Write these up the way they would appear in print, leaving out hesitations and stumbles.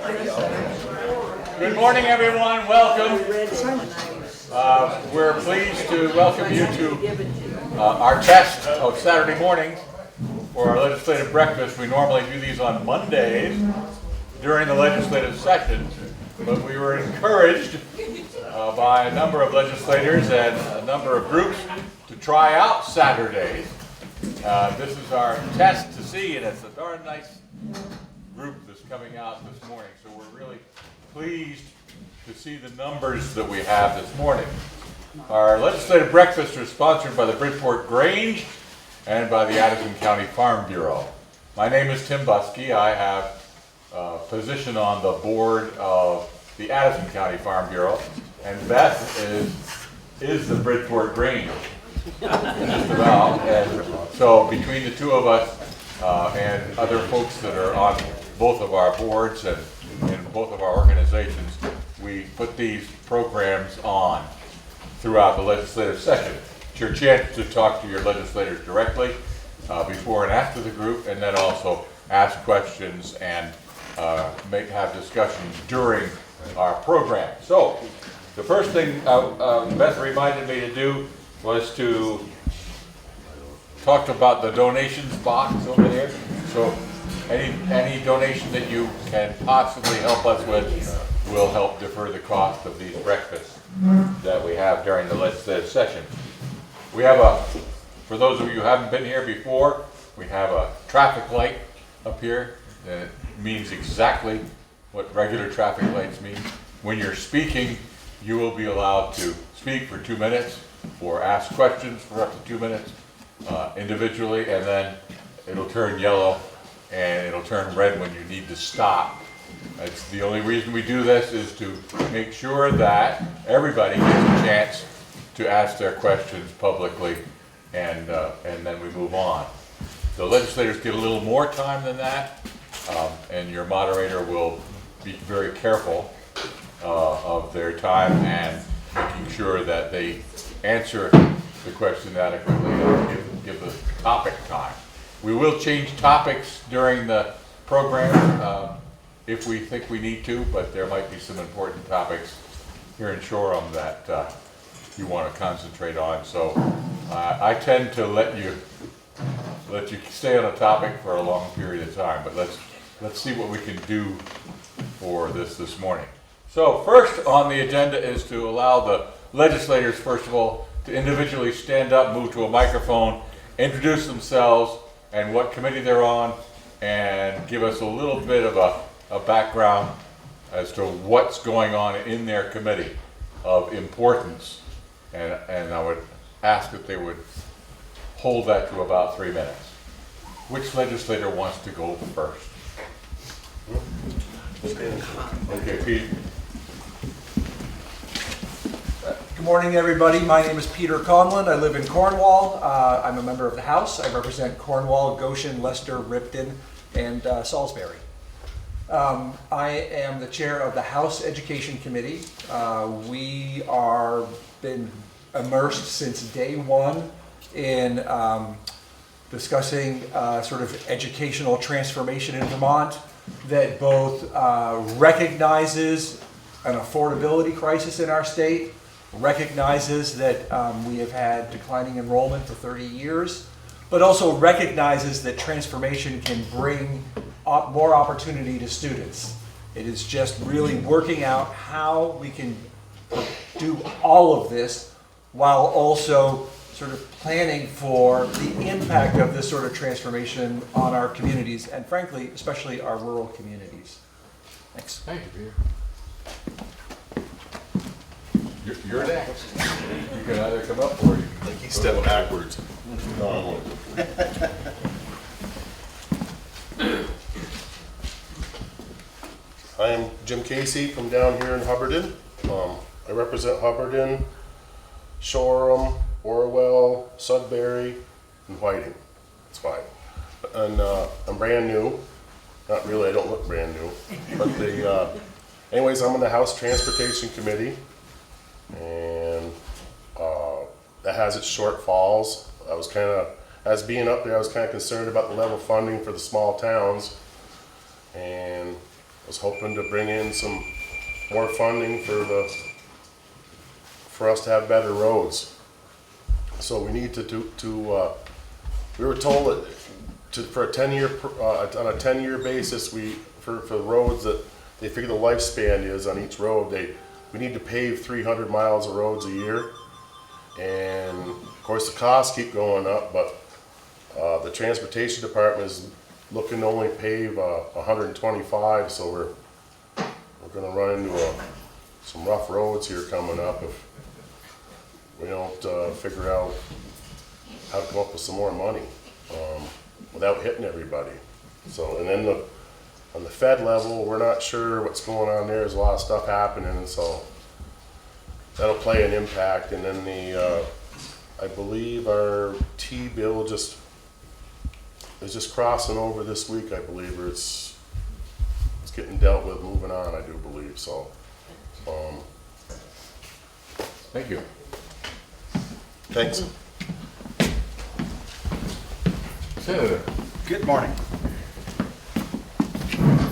Good morning, everyone. Welcome. We're pleased to welcome you to our test of Saturday mornings for our legislative breakfast. We normally do these on Mondays during the legislative session, but we were encouraged by a number of legislators and a number of groups to try out Saturdays. This is our test to see, and it's a darn nice group that's coming out this morning, so we're really pleased to see the numbers that we have this morning. Our legislative breakfast is sponsored by the Bridport Grange and by the Addison County Farm Bureau. My name is Tim Buskey. I have a position on the board of the Addison County Farm Bureau, and Beth is the Bridport Grange. Well, and so between the two of us and other folks that are on both of our boards and in both of our organizations, we put these programs on throughout the legislative session. It's your chance to talk to your legislators directly before and after the group, and then also ask questions and have discussions during our program. So the first thing Beth reminded me to do was to talk about the donations box over there. So any donation that you can possibly help us with will help defer the cost of these breakfasts that we have during the legislative session. We have for those of you who haven't been here before, we have a traffic light up here that means exactly what regular traffic lights mean. When you're speaking, you will be allowed to speak for 2 minutes or ask questions for up to 2 minutes individually, and then it'll turn yellow and it'll turn red when you need to stop. It's the only reason we do this is to make sure that everybody gets a chance to ask their questions publicly, and then we move on. The legislators get a little more time than that, and your moderator will be very careful of their time and making sure that they answer the question adequately and give the topic time. We will change topics during the program if we think we need to, but there might be some important topics here in Shoreham that you want to concentrate on. So I tend to let you stay on a topic for a long period of time, but let's see what we can do for this morning. So first on the agenda is to allow the legislators, first of all, to individually stand up, move to a microphone, introduce themselves and what committee they're on, and give us a little bit of a background as to what's going on in their committee of importance. And I would ask that they would hold that to about 3 minutes. Which legislator wants to go first? Okay, Pete. Good morning, everybody. My name is Peter Conlon. I live in Cornwall. I'm a member of the House. I represent Cornwall, Goshen, Leicester, Ripton, and Salisbury. I am the chair of the House Education Committee. We are been immersed since day one in discussing sort of educational transformation in Vermont that both recognizes an affordability crisis in our state, recognizes that we have had declining enrollment for 30 years, but also recognizes that transformation can bring more opportunity to students. It is just really working out how we can do all of this while also sort of planning for the impact of this sort of transformation on our communities, and frankly, especially our rural communities. Thanks. Thank you, Peter. You're next. You can either come up or you can. Like he stepped backwards. I am Jim Casey from down here in Hubbardton. I represent Hubbardton, Shoreham, Orwell, Sudbury, and Whiting. That's fine. And I'm brand new. Not really, I don't look brand new. But anyways, I'm on the House Transportation Committee. And that has its shortfalls. As being up there, I was kind of concerned about the level of funding for the small towns. And was hoping to bring in some more funding for us to have better roads. So we need we were told that for a 10-year, on a 10-year basis, for the roads that they figure the lifespan is on each road, we need to pave 300 miles of roads a year. And of course the costs keep going up, but the transportation department is looking to only pave 125, so we're gonna run into some rough roads here coming up if we don't figure out how to come up with some more money without hitting everybody. So, and then on the Fed level, we're not sure what's going on there. There's a lot of stuff happening, so that'll play an impact. And then I believe our T-bill is just crossing over this week, I believe, or it's getting dealt with, moving on, I do believe. So, Thank you. thanks. Senator. Good morning.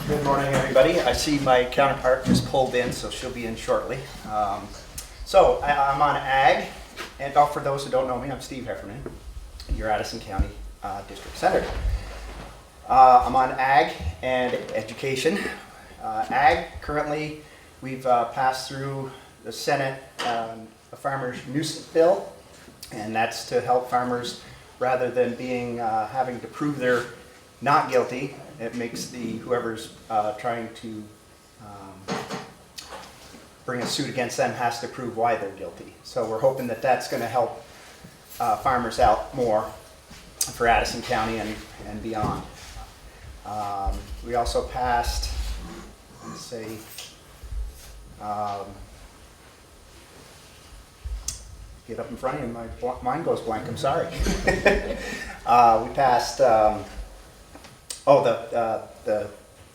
Good morning, everybody. I see my counterpart just pulled in, so she'll be in shortly. I'm on Ag, and for those who don't know me, I'm Steve Heffernan, your Addison County District Senator. I'm on Ag and Education. Ag, currently, we've passed through the Senate a farmers nuisance bill, and that's to help farmers rather than having to prove they're not guilty. It makes whoever's trying to bring a suit against them has to prove why they're guilty. So we're hoping that that's going to help farmers out more for Addison County and beyond. We also passed, let's see, get up in front of you, my mind goes blank, I'm sorry. We passed, the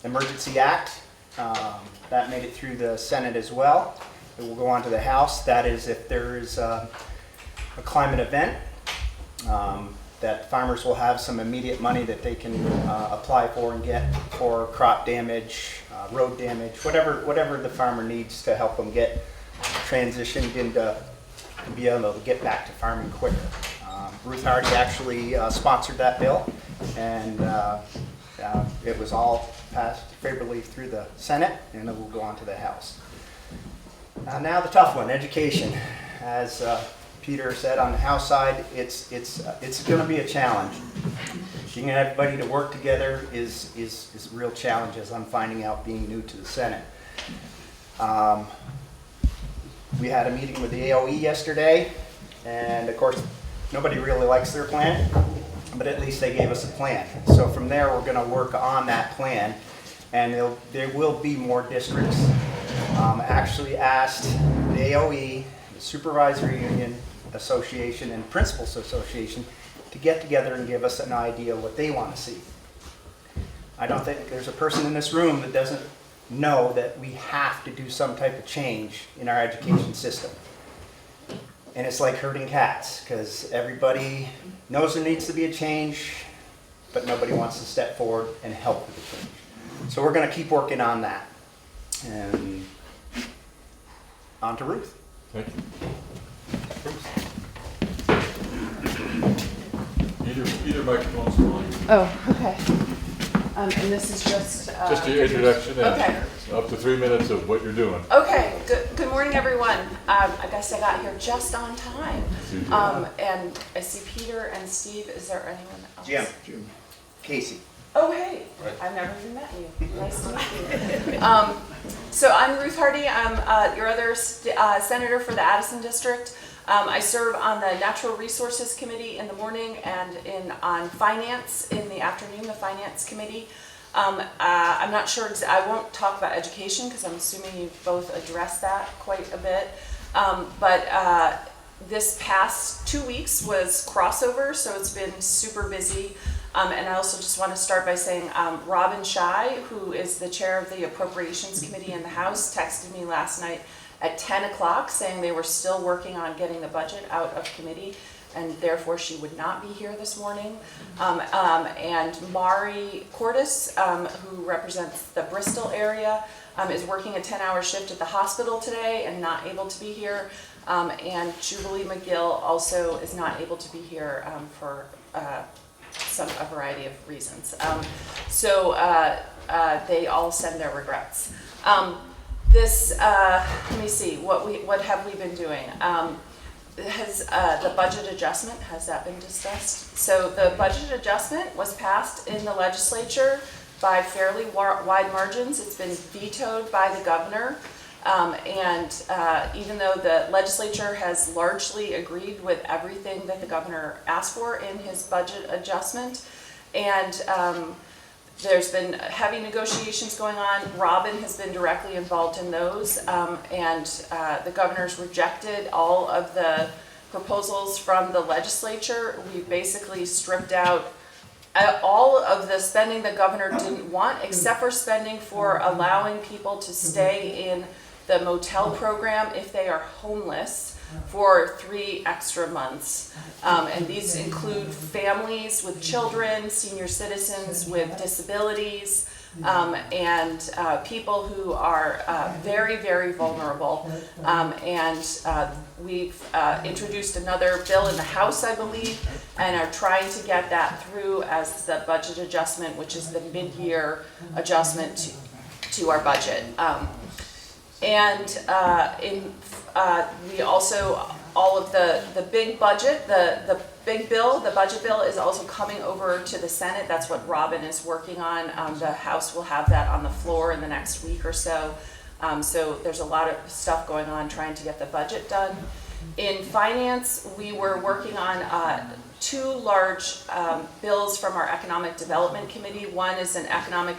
Emergency Act. That made it through the Senate as well. It will go on to the House. That is if there is a climate event, that farmers will have some immediate money that they can apply for and get for crop damage, road damage, whatever the farmer needs to help them get transitioned into and be able to get back to farming quicker. Ruth Hardy actually sponsored that bill, and it was all passed favorably through the Senate, and it will go on to the House. Now the tough one, education. As Peter said, on the House side, it's going to be a challenge. Getting everybody to work together is a real challenge, as I'm finding out being new to the Senate. We had a meeting with the AOE yesterday, and of course, nobody really likes their plan, but at least they gave us a plan. So from there, we're going to work on that plan, and there will be more districts. Actually asked the AOE, the Supervisory Union Association, and Principals Association to get together and give us an idea of what they want to see. I don't think there's a person in this room that doesn't know that we have to do some type of change in our education system. And it's like herding cats, because everybody knows there needs to be a change, but nobody wants to step forward and help with the change. So we're going to keep working on that. And on to Ruth. Thank you. Either microphone's on. Oh, okay. And this is just... Just your introduction and Okay. up to 3 minutes of what you're doing. Okay, good morning, everyone. I guess I got here just on time. And I see Peter and Steve. Is there anyone else? Jim. Casey. Oh, hey. I've never even met you. Nice to meet you. So I'm Ruth Hardy. I'm your other senator for the Addison District. I serve on the Natural Resources Committee in the morning and on Finance in the afternoon, the Finance Committee. I'm not sure, I won't talk about education because I'm assuming you both addressed that quite a bit. But this past 2 weeks was crossover, so it's been super busy. And I also just want to start by saying Robin Shai, who is the chair of the Appropriations Committee in the House, texted me last night at 10 o'clock saying they were still working on getting the budget out of committee. and therefore she would not be here this morning. And Mari Cordes, who represents the Bristol area, is working a 10-hour shift at the hospital today and not able to be here. And Jubilee McGill also is not able to be here for a variety of reasons. They all send their regrets. Let me see, what have we been doing? Has the budget adjustment, has that been discussed? So the budget adjustment was passed in the legislature by fairly wide margins. It's been vetoed by the governor. Even though the legislature has largely agreed with everything that the governor asked for in his budget adjustment, and there's been heavy negotiations going on. Robin has been directly involved in those, the governor's rejected all of the proposals from the legislature. We basically stripped out all of the spending the governor didn't want, except for spending for allowing people to stay in the motel program if they are homeless for 3 extra months. And these include families with children, senior citizens with disabilities, and people who are very, very vulnerable. We've introduced another bill in the House, I believe, and are trying to get that through as the budget adjustment, which is the mid-year adjustment to our budget. We also, all of the big budget, the big bill, the budget bill is also coming over to the Senate. That's what Robin is working on. The House will have that on the floor in the next week or so. So there's a lot of stuff going on trying to get the budget done. In finance, we were working on 2 large bills from our Economic Development Committee. One is an Economic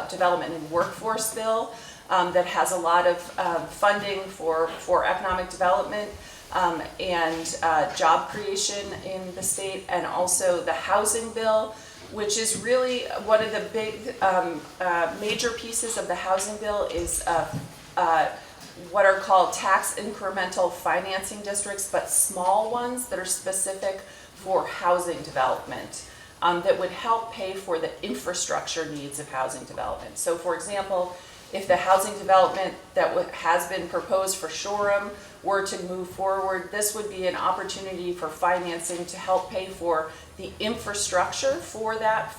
Development and Workforce bill that has a lot of funding for economic development and job creation in the state, and also the housing bill, which is really one of the big major pieces of the housing bill is what are called tax incremental financing districts, but small ones that are specific for housing development that would help pay for the infrastructure needs of housing development. So for example, if the housing development that has been proposed for Shoreham were to move forward, this would be an opportunity for financing to help pay for the infrastructure for that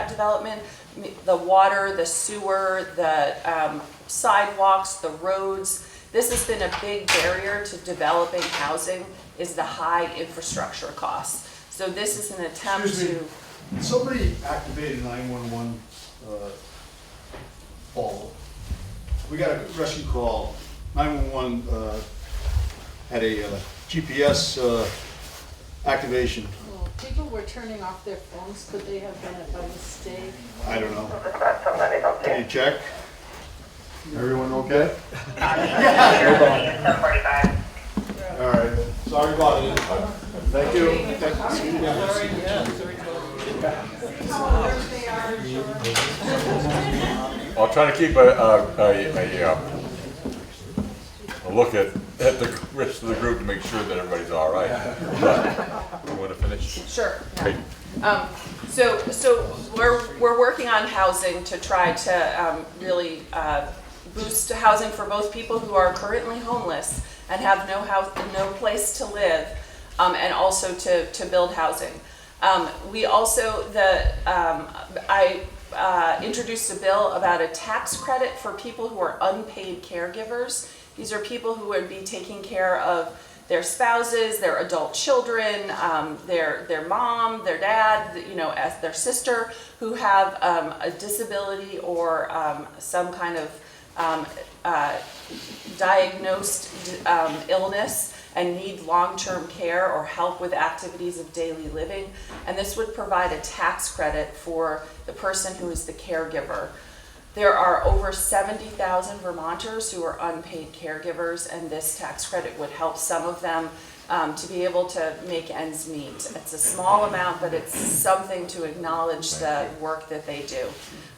development, the water, the sewer, the sidewalks, the roads. This has been a big barrier to developing housing, is the high infrastructure costs. So this is an attempt to... Somebody activated 911 call. We got a rescue call. 911 had a GPS activation. Well, people were turning off their phones. Could they have done it by mistake? I don't know. Can you check? Everyone okay? All right. Sorry about it. Thank you. I'll try to keep a look at the rest of the group to make sure that everybody's all right. But you want to finish? Sure. Great. So we're working on housing to try to really boost housing for both people who are currently homeless and have no place to live, and also to build housing. We also I introduced a bill about a tax credit for people who are unpaid caregivers. These are people who would be taking care of their spouses, their adult children, their mom, their dad, as their sister, who have a disability or some kind of diagnosed illness and need long-term care or help with activities of daily living. And this would provide a tax credit for the person who is the caregiver. There are over 70,000 Vermonters who are unpaid caregivers, and this tax credit would help some of them to be able to make ends meet. It's a small amount, but it's something to acknowledge the work that they do.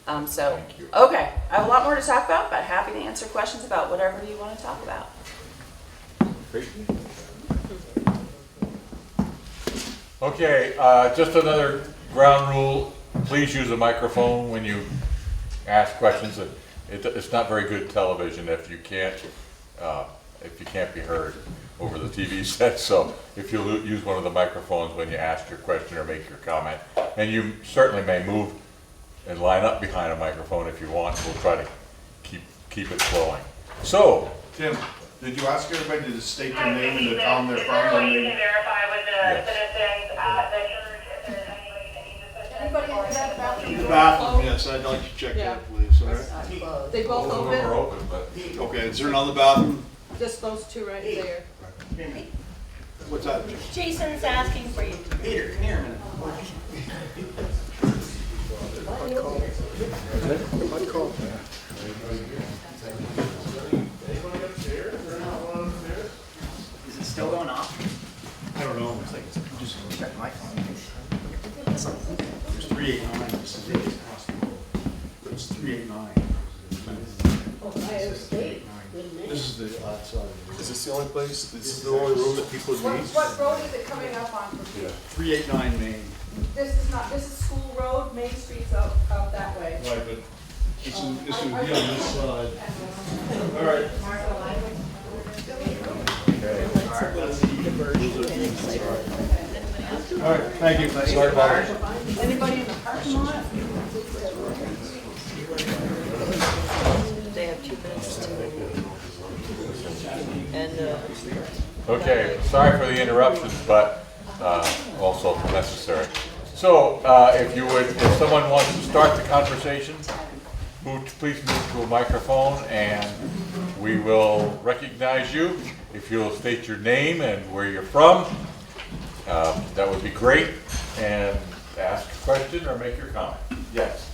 Okay, I have a lot more to talk about, but happy to answer questions about whatever you want to talk about. Great. Okay, just another ground rule, please use a microphone when you ask questions. It's not very good television if you can't be heard over the TV set, so if you use one of the microphones when you ask your question or make your comment, and you certainly may move and line up behind a microphone if you want, we'll try to keep it flowing. So, Tim, did you ask everybody to state their name and the town they're from? When You they... can verify with the Yes. citizens at the church if there's anybody that needs assistance. Anybody in that bathroom? The door bathroom, closed? yes, I'd like you to check Yeah. that, please, all right? They both both of them are open? open, but Okay, is there another bathroom? Just those two right there. What's that? Jason's asking for you. Peter, come here a minute. Is it still going off? I don't know. Looks like it's just check my phone. It's 389. This is it. It's 389. This is the outside. Is this the only place, this is the only room that people would meet? What road is it coming up on from here? 389 Main. This is School Road, Main Street's out that way. Right, but this would be on this side. All right. All right, thank you. Sorry about it. Anybody in the parking lot? They have 2 minutes to. And, okay, sorry for the interruptions, but also necessary. So, if someone wants to start the conversation, please move to a microphone and we will recognize you. If you'll state your name and where you're from, that would be great. And ask a question or make your comment. Yes.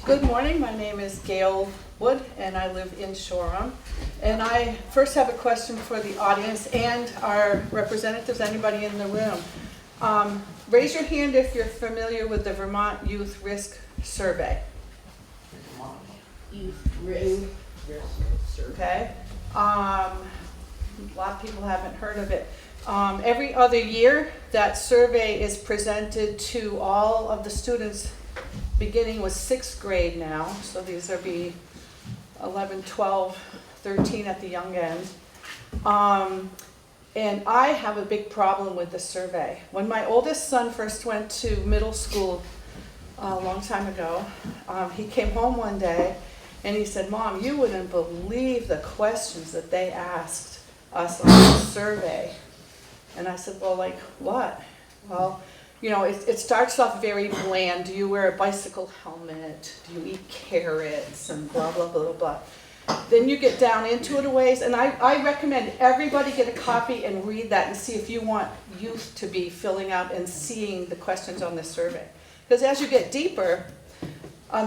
Good morning, my name is Gail Wood and I live in Shoreham. And I first have a question for the audience and our representatives, anybody in the room. Raise your hand if you're familiar with the Vermont Youth Risk Survey. Okay. A lot of people haven't heard of it. Every other year, that survey is presented to all of the students beginning with 6th grade now. So these are 11, 12, 13 at the young end. And I have a big problem with the survey. When my oldest son first went to middle school a long time ago, he came home one day and he said, "Mom, you wouldn't believe the questions that they asked us on the survey." And I said, "Well, like what?" "Well, you know, it starts off very bland. Do you wear a bicycle helmet? Do you eat carrots? And blah, blah, blah, blah. Then you get down into it a ways, and I recommend everybody get a copy and read that and see if you want youth to be filling out and seeing the questions on this survey. Because as you get deeper,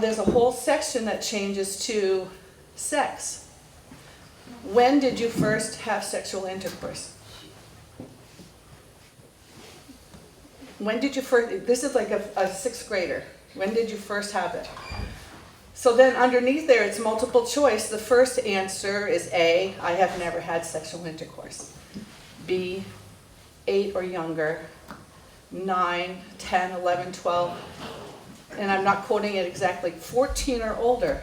there's a whole section that changes to sex. When did you first have sexual intercourse? When did you first, this is like a 6th grader. When did you first have it? So then underneath there, it's multiple choice. The first answer is A, I have never had sexual intercourse. B, 8 or younger, 9, 10, 11, 12, and I'm not quoting it exactly, 14 or older.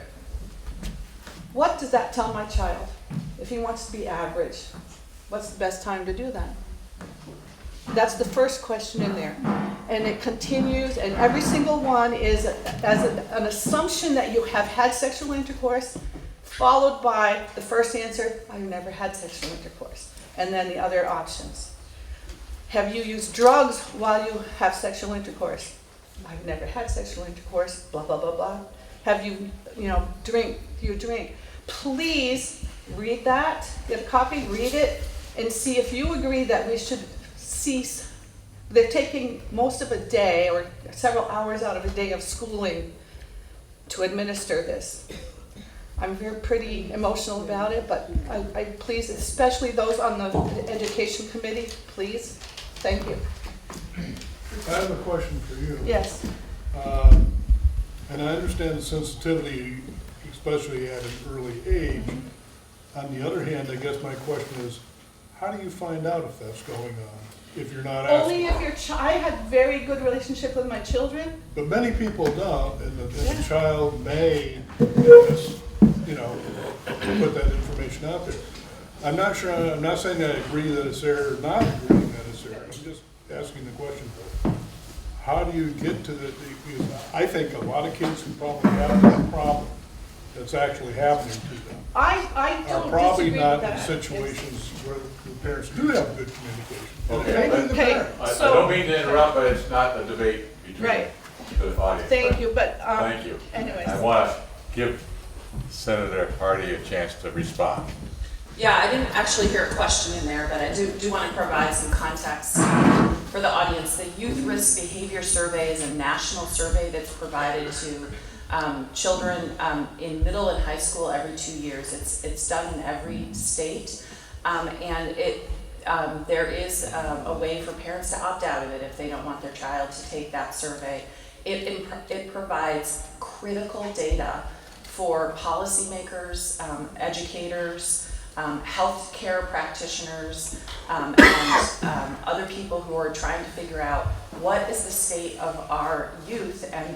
What does that tell my child? If he wants to be average, what's the best time to do that? That's the first question in there. And it continues, and every single one is an assumption that you have had sexual intercourse, followed by the first answer, I've never had sexual intercourse. And then the other options. Have you used drugs while you have sexual intercourse? I've never had sexual intercourse, blah, blah, blah, blah. Have you, drink? Please read that, get a copy, read it, and see if you agree that we should cease. They're taking most of a day or several hours out of a day of schooling to administer this. I'm pretty emotional about it, but I please, especially those on the education committee, please, thank you. I have a question for you. Yes. And I understand the sensitivity, especially at an early age. On the other hand, I guess my question is, how do you find out if that's going on? if you're not Only asking. if I had very good relationship with my children. But many people don't, and the child may, you know, put that information out there. I'm not sure, I'm not saying I agree that it's there or not agreeing that it's there. I'm just asking the question, how do you get to the, because I think a lot of kids who probably have that problem that's actually happening to them I are don't probably disagree not with in that. situations where the parents do have good communication. Okay. And maybe the Okay. parents. I So- don't mean to interrupt, but it's not a debate between Right. the audience. Thank you, but, Thank you. anyways. I want to give Senator Hardy a chance to respond. Yeah, I didn't actually hear a question in there, but I do want to provide some context for the audience. The Youth Risk Behavior Survey is a national survey that's provided to children in middle and high school every 2 years. It's done in every state, and there is a way for parents to opt out of it if they don't want their child to take that survey. It provides critical data for policymakers, educators, healthcare practitioners, and other people who are trying to figure out what is the state of our youth and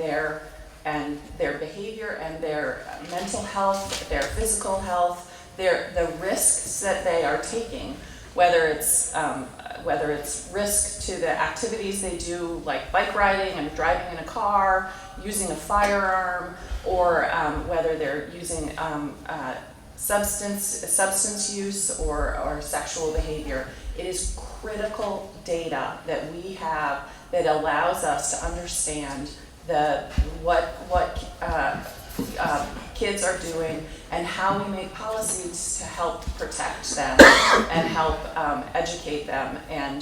their behavior and their mental health, their physical health, the risks that they are taking, whether it's risk to the activities they do, like bike riding and driving in a car, using a firearm, or whether they're using substance use or sexual behavior. It is critical data that we have that allows us to understand what kids are doing and how we make policies to help protect them and help educate them and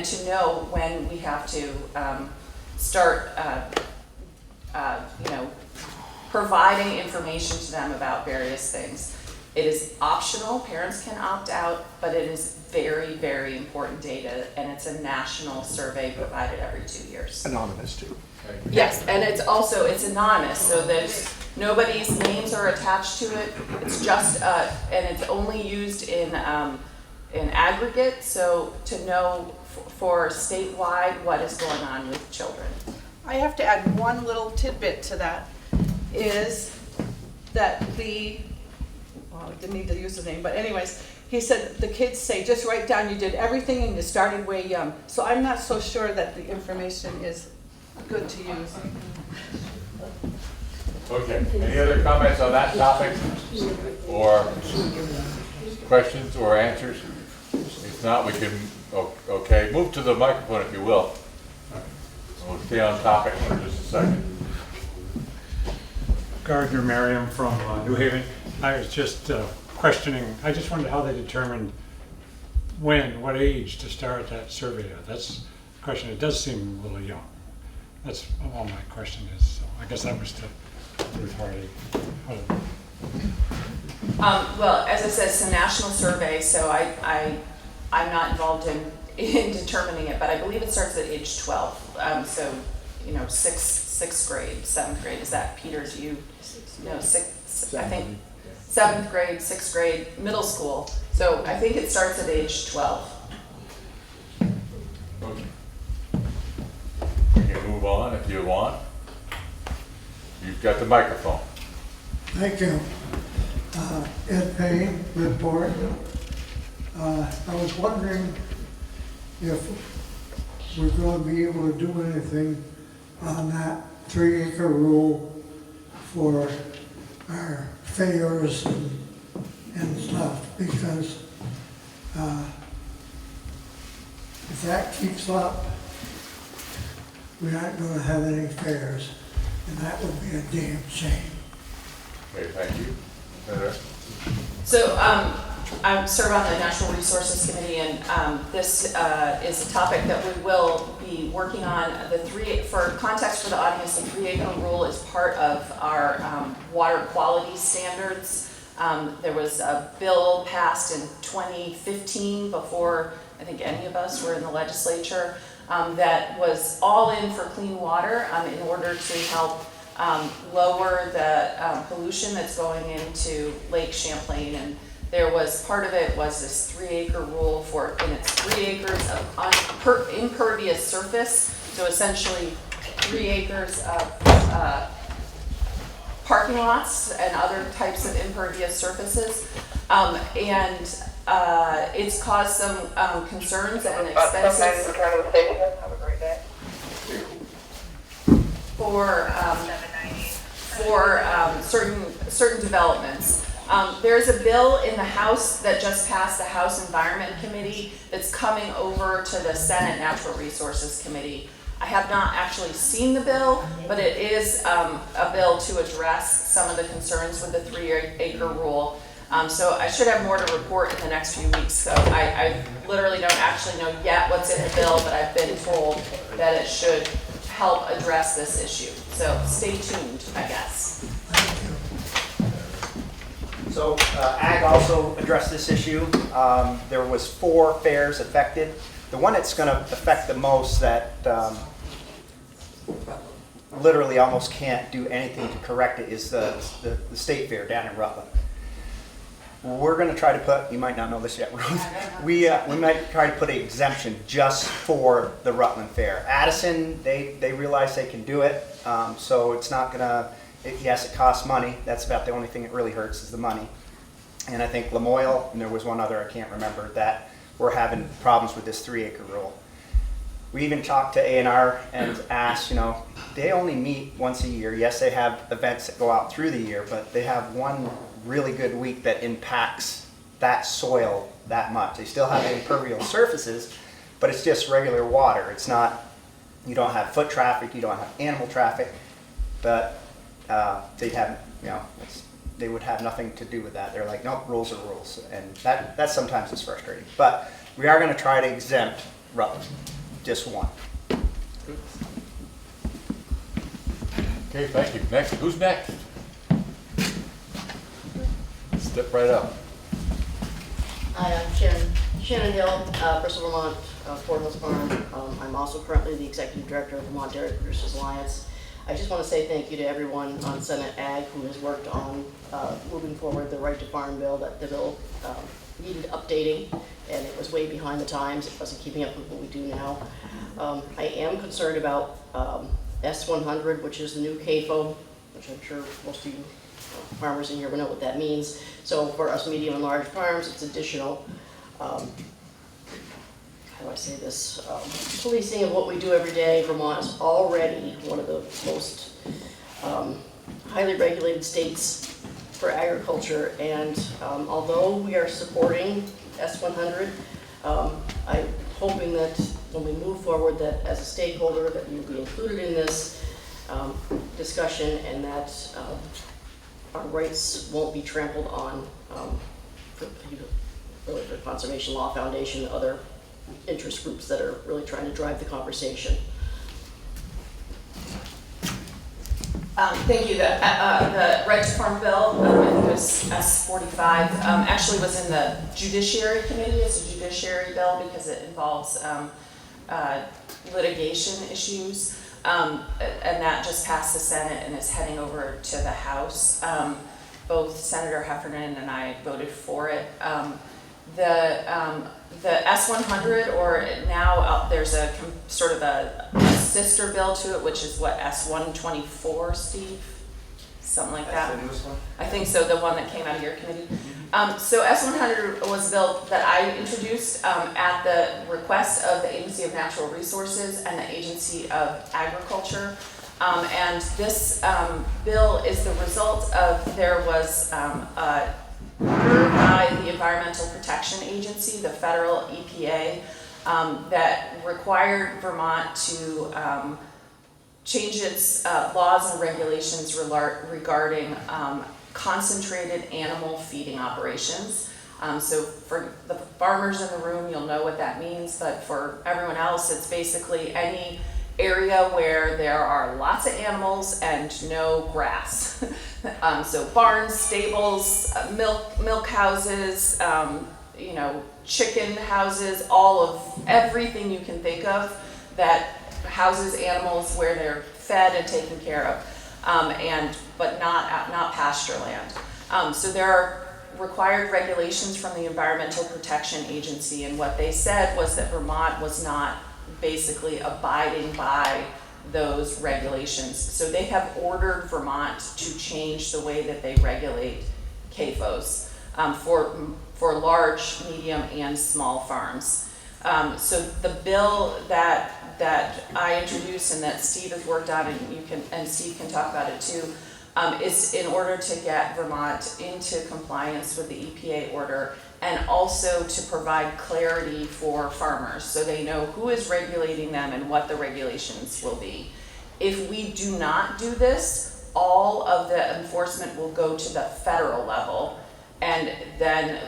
to know when we have to start providing information to them about various things. It is optional, parents can opt out, but it is very, very important data, and it's a national survey provided every 2 years. Anonymous too. Yes, and it's anonymous, so that nobody's names are attached to it. It's just, and it's only used in aggregate, so to know for statewide what is going on with children. I have to add one little tidbit to that, is that well, I didn't need to use his name, but anyways, he said the kids say, just write down you did everything and you started way young. So I'm not so sure that the information is good to use. Okay, any other comments on that topic? Or questions or answers? If not, we can, okay, move to the microphone if you will. We'll stay on topic for just a second. Gardner Merriam from New Haven. I was just questioning, I just wondered how they determined what age to start that survey. That's the question. It does seem a little young. That's all my question is. So I guess that was to Ruth Hardy. Well, as I said, it's a national survey, so I'm not involved in determining it, but I believe it starts at age 12. So, sixth grade, 7th grade. Is that Peter's view? No, sixth. I think 7th grade, 6th grade, middle school. So I think it starts at age 12. Okay. We can move on if you want. You've got the microphone. Thank you. Ed Payne, report. I was wondering if we're going to be able to do anything on that 3-acre rule for our fairs and stuff, because if that keeps up, we aren't going to have any fairs, and that would be a damn shame. Okay, thank you. Senator? So I serve on the Natural Resources Committee, and this is a topic that we will be working on. For context for the audience, the 3-acre rule is part of our water quality standards. There was a bill passed in 2015 before I think any of us were in the legislature that was all in for clean water in order to help lower the pollution that's going into Lake Champlain and There was, part of it was this 3-acre rule for, and it's 3 acres of impervious surface. So essentially 3 acres of parking lots and other types of impervious surfaces. It's caused some concerns and expenses Return to the station. Have a great day. for certain developments. There's a bill in the House that just passed the House Environment Committee that's coming over to the Senate Natural Resources Committee. I have not actually seen the bill, but it is a bill to address some of the concerns with the 3-acre rule. So I should have more to report in the next few weeks. So I literally don't actually know yet what's in the bill, but I've been told that it should help address this issue. So stay tuned, I guess. So Ag also addressed this issue. There was 4 fairs affected. The one that's going to affect the most that literally almost can't do anything to correct it is the state fair down in Rutland. We're going to try to put, you might not know this yet, we might try to put an exemption just for the Rutland Fair. Addison, they realize they can do it, so it's not going to, yes, it costs money. That's about the only thing that really hurts is the money. And I think Lamoille, and there was one other I can't remember, that we're having problems with this 3-acre rule. We even talked to A&R and asked, they only meet once a year. Yes, they have events that go out through the year, but they have one really good week that impacts that soil that much. They still have impervious surfaces, but it's just regular water. It's not, you don't have foot traffic, you don't have animal traffic, but they have, they would have nothing to do with that. They're like, nope, rules are rules. And that sometimes is frustrating. But we are going to try to exempt Rutland, just one. Okay, thank you. Next, who's next? Step right up. Hi, I'm Shannon Hill, Bristol, Vermont, Fort Hills Farm. I'm also currently the Executive Director of Vermont Dairy Producers Alliance. I just want to say thank you to everyone on Senate Ag who has worked on moving forward the Right to Farm bill. That the bill needed updating, and it was way behind the times. It wasn't keeping up with what we do now. I am concerned about S100, which is the new CAFO, which I'm sure most of you farmers in here will know what that means. So for us medium and large farms, it's additional, how do I say this, policing of what we do every day. Vermont is already one of the most highly regulated states for agriculture, and although we are supporting S100, I'm hoping that when we move forward, that as a stakeholder, that you'll be included in this discussion, and that our rights won't be trampled on really for Conservation Law Foundation and other interest groups that are really trying to drive the conversation. Thank you. The Right to Farm bill, I think it was S45, actually was in the Judiciary Committee. It's a judiciary bill because it involves litigation issues. And that just passed the Senate and is heading over to the House. Both Senator Heffernan and I voted for it. The S100, or now there's a sort of a sister bill to it, which is what, S124, Steve? Something like that. That's the newest one? I think so, the one that came out of your committee. So S100 was a bill that I introduced at the request of the Agency of Natural Resources and the Agency of Agriculture. And this bill is the result of, there was a order by the Environmental Protection Agency, the federal EPA, that required Vermont to change its laws and regulations regarding concentrated animal feeding operations. So for the farmers in the room, you'll know what that means, but for everyone else, it's basically any area where there are lots of animals and no grass. So barns, stables, milk houses, chicken houses, everything you can think of that houses animals where they're fed and taken care of, but not pasture land. So there are required regulations from the Environmental Protection Agency, and what they said was that Vermont was not basically abiding by those regulations. So they have ordered Vermont to change the way that they regulate CAFOs for large, medium, and small farms. So the bill that I introduced and that Steve has worked on, and Steve can talk about it too, is in order to get Vermont into compliance with the EPA order, and also to provide clarity for farmers so they know who is regulating them and what the regulations will be. If we do not do this, all of the enforcement will go to the federal level, and then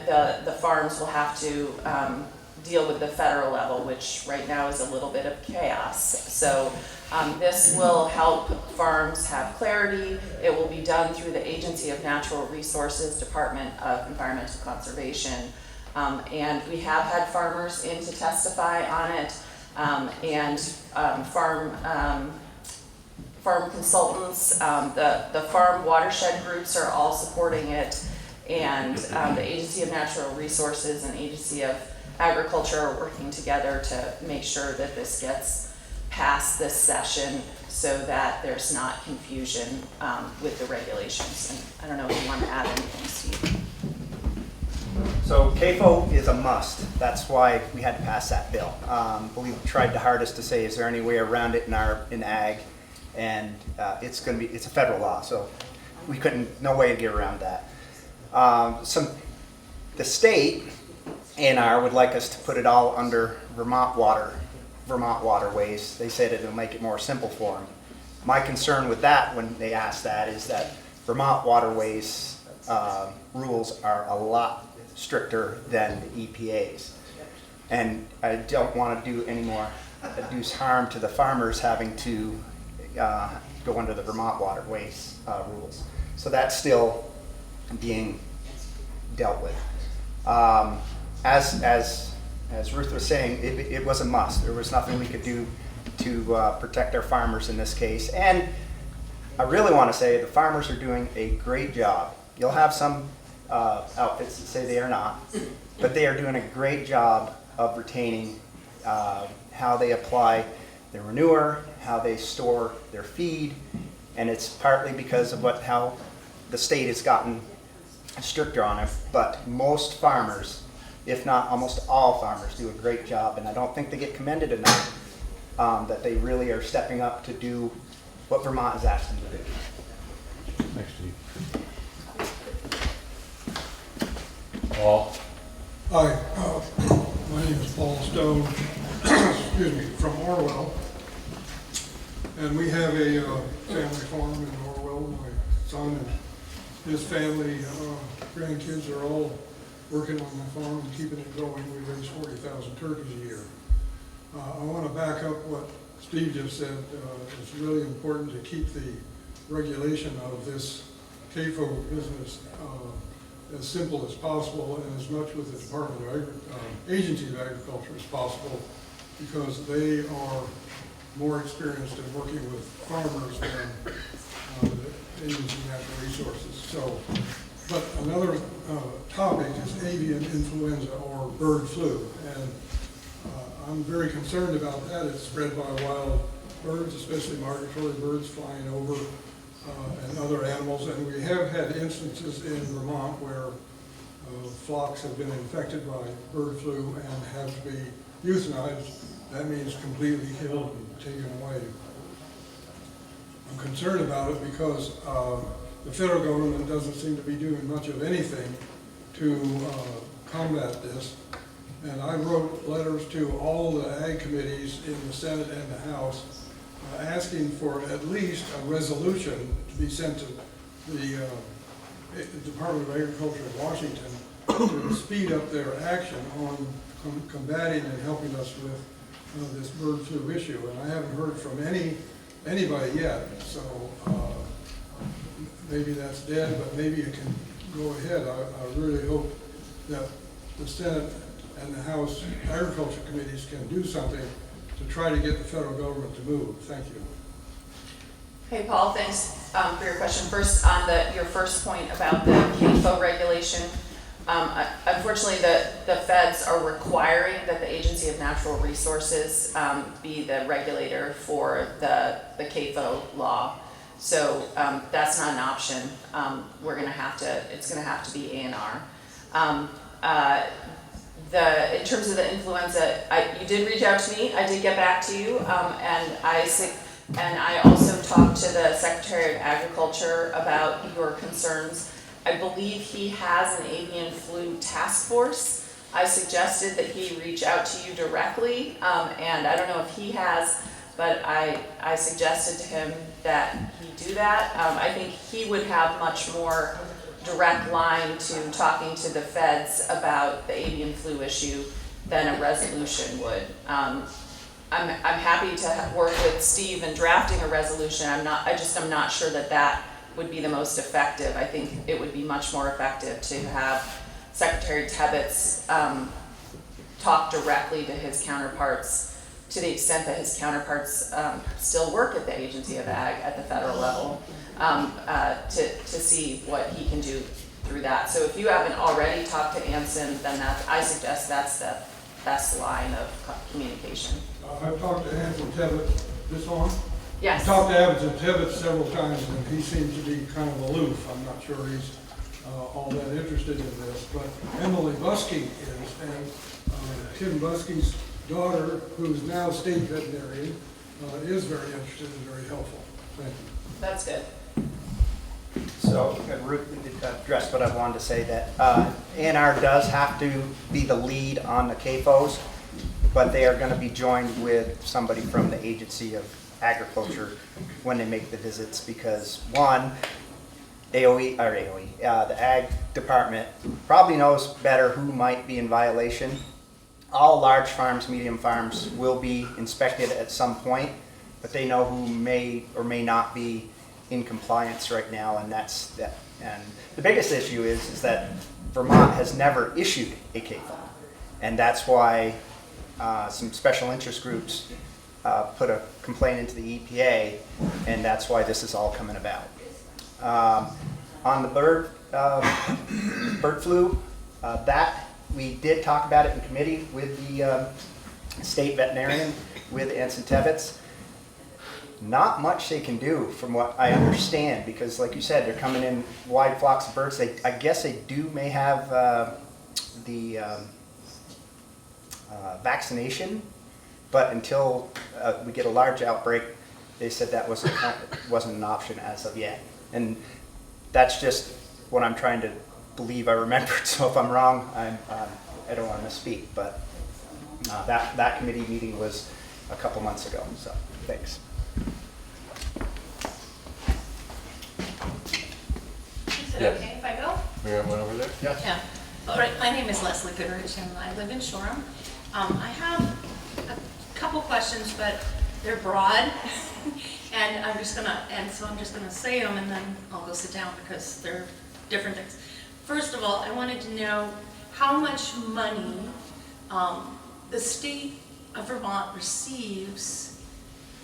the farms will have to deal with the federal level, which right now is a little bit of chaos. So this will help farms have clarity. It will be done through the Agency of Natural Resources, Department of Environmental Conservation. And we have had farmers in to testify on it, and farm consultants, the farm watershed groups are all supporting it, and the Agency of Natural Resources and Agency of Agriculture are working together to make sure that this gets past this session so that there's not confusion with the regulations. And I don't know if you want to add anything, Steve. So CAFO is a must. That's why we had to pass that bill. We tried the hardest to say, is there any way around it in ag? And it's a federal law, so we no way to get around that. The state A&R would like us to put it all under Vermont waterways. They said it'll make it more simple for them. My concern with that, when they asked that, is that Vermont waterways rules are a lot stricter than the EPA's. And I don't want to do any more induce harm to the farmers having to go under the Vermont waterways rules. So that's still being dealt with. As Ruth was saying, it was a must. There was nothing we could do to protect our farmers in this case. And I really want to say the farmers are doing a great job. You'll have some outfits that say they are not, but they are doing a great job of retaining how they apply their manure, how they store their feed, and it's partly because of how the state has gotten stricter on it. But most farmers, if not almost all farmers, do a great job, and I don't think they get commended enough that they really are stepping up to do what Vermont is asking them to do. Thanks, Steve. Paul? Hi, my name is Paul Stone, excuse me, from Orwell. And we have a family farm in Orwell. My son and his family, grandkids are all working on my farm and keeping it going. We raise 40,000 turkeys a year. I want to back up what Steve just said. It's really important to keep the regulation of this CAFO business as simple as possible and as much with the Department of Agency of Agriculture as possible, because they are more experienced in working with farmers than the Agency of Natural Resources. So, but another topic is avian influenza or bird flu, and I'm very concerned about that. It's spread by wild birds, especially migratory birds flying over and other animals. And we have had instances in Vermont where flocks have been infected by bird flu and have to be euthanized. That means completely killed and taken away. I'm concerned about it because the federal government doesn't seem to be doing much of anything to combat this. And I wrote letters to all the ag committees in the Senate and the House asking for at least a resolution to be sent to the Department of Agriculture in Washington to speed up their action on combating and helping us with this bird flu issue. And I haven't heard from anybody yet, so maybe that's dead, but maybe it can go ahead. I really hope that the Senate and the House Agriculture Committees can do something to try to get the federal government to move. Thank you. Hey, Paul, thanks for your question. First, on your first point about the CAFO regulation, Unfortunately, the feds are requiring that the Agency of Natural Resources be the regulator for the CAFO law. So that's not an option. It's gonna have to be A&R. In terms of the influenza, you did reach out to me. I did get back to you, and I also talked to the Secretary of Agriculture about your concerns. I believe he has an avian flu task force. I suggested that he reach out to you directly, and I don't know if he has, but I suggested to him that he do that. I think he would have much more direct line to talking to the feds about the avian flu issue than a resolution would. I'm happy to work with Steve in drafting a resolution. I'm not sure that would be the most effective. I think it would be much more effective to have Secretary Tebbetts talk directly to his counterparts, to the extent that his counterparts still work at the Agency of Ag at the federal level, to see what he can do through that. So if you haven't already talked to Anson, then I suggest that's the best line of communication. I've talked to Anson Tebbetts, this on? Yes. I've talked to Anson Tebbetts several times, and he seems to be kind of aloof. I'm not sure he's all that interested in this, but Emily Buskey is, and Tim Buskey's daughter, who's now state veterinarian, is very interested and very helpful. Thank you. That's good. So, Ruth addressed what I wanted to say, that ANR does have to be the lead on the CAFOs, but they are going to be joined with somebody from the Agency of Agriculture when they make the visits, because one, the Ag Department probably knows better who might be in violation. All large farms, medium farms will be inspected at some point, but they know who may or may not be in compliance right now, and that's that. And the biggest issue is that Vermont has never issued a CAFO, and that's why some special interest groups put a complaint into the EPA, and that's why this is all coming about. On the bird flu, that we did talk about it in committee with the state veterinarian, with Anson Tebbetts. Not much they can do from what I understand, because like you said, they're coming in wide flocks of birds. I guess they may have the vaccination, but until we get a large outbreak, they said that wasn't an option as of yet. And that's just what I'm trying to believe I remembered. So if I'm wrong, I don't want to misspeak. But that committee meeting was a couple months ago. So thanks. Is it Yes. okay if I go? We have one over there? Yes. Yeah. All right, my name is Leslie Goodrich and I live in Shoreham. I have a couple questions, but they're broad. And so I'm just gonna say them and then I'll go sit down because they're different things. First of all, I wanted to know how much money the state of Vermont receives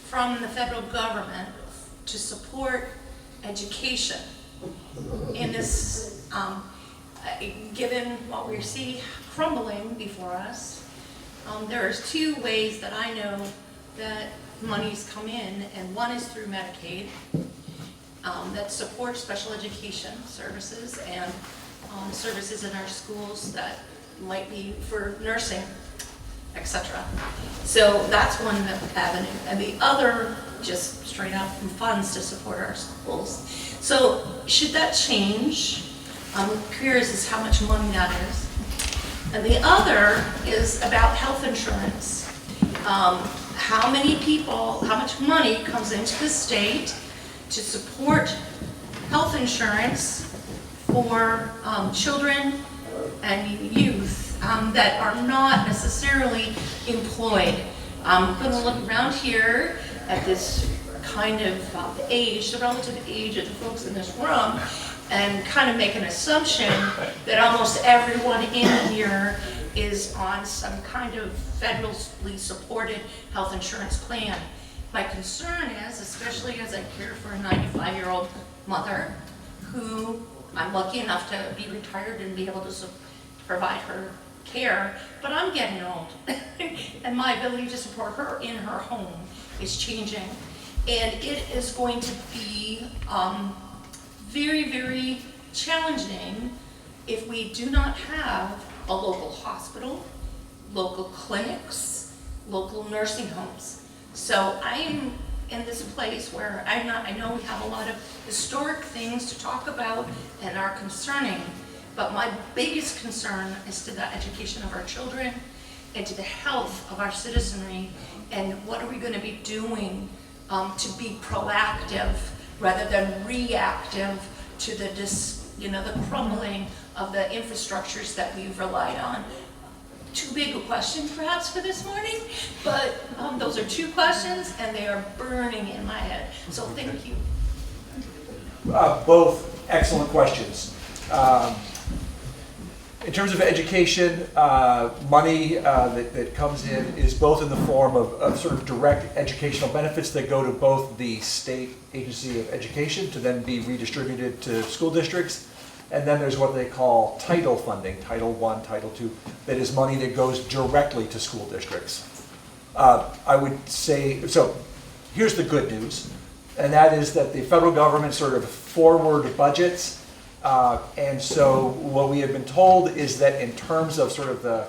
from the federal government to support education in this, given what we see crumbling before us. There's two ways that I know that monies come in, and one is through Medicaid that supports special education services and services in our schools that might be for nursing, etc. So that's one avenue, and the other just straight up funds to support our schools. So should that change? I'm curious as how much money that is. And the other is about health insurance. How many people, how much money comes into the state to support health insurance for children and youth that are not necessarily employed? I'm going to look around here at this kind of age, the relative age of the folks in this room, and kind of make an assumption that almost everyone in here is on some kind of federally supported health insurance plan. My concern is, especially as I care for a 95-year-old mother who I'm lucky enough to be retired and be able to provide her care, but I'm getting old and my ability to support her in her home is changing. And it is going to be very, very challenging if we do not have a local hospital, local clinics, local nursing homes. So I am in this place where I know we have a lot of historic things to talk about and are concerning, but my biggest concern is to the education of our children and to the health of our citizenry, and what are we going to be doing to be proactive rather than reactive to the the crumbling of the infrastructures that we've relied on. Too big a question perhaps for this morning, but those are two questions and they are burning in my head. So thank you. Both excellent questions. In terms of education, money that comes in is both in the form of sort of direct educational benefits that go to both the state agency of education to then be redistributed to school districts. And then there's what they call title funding, Title I, Title II, that is money that goes directly to school districts. I would say, so here's the good news, and that is that the federal government sort of forward budgets. And so what we have been told is that in terms of sort of the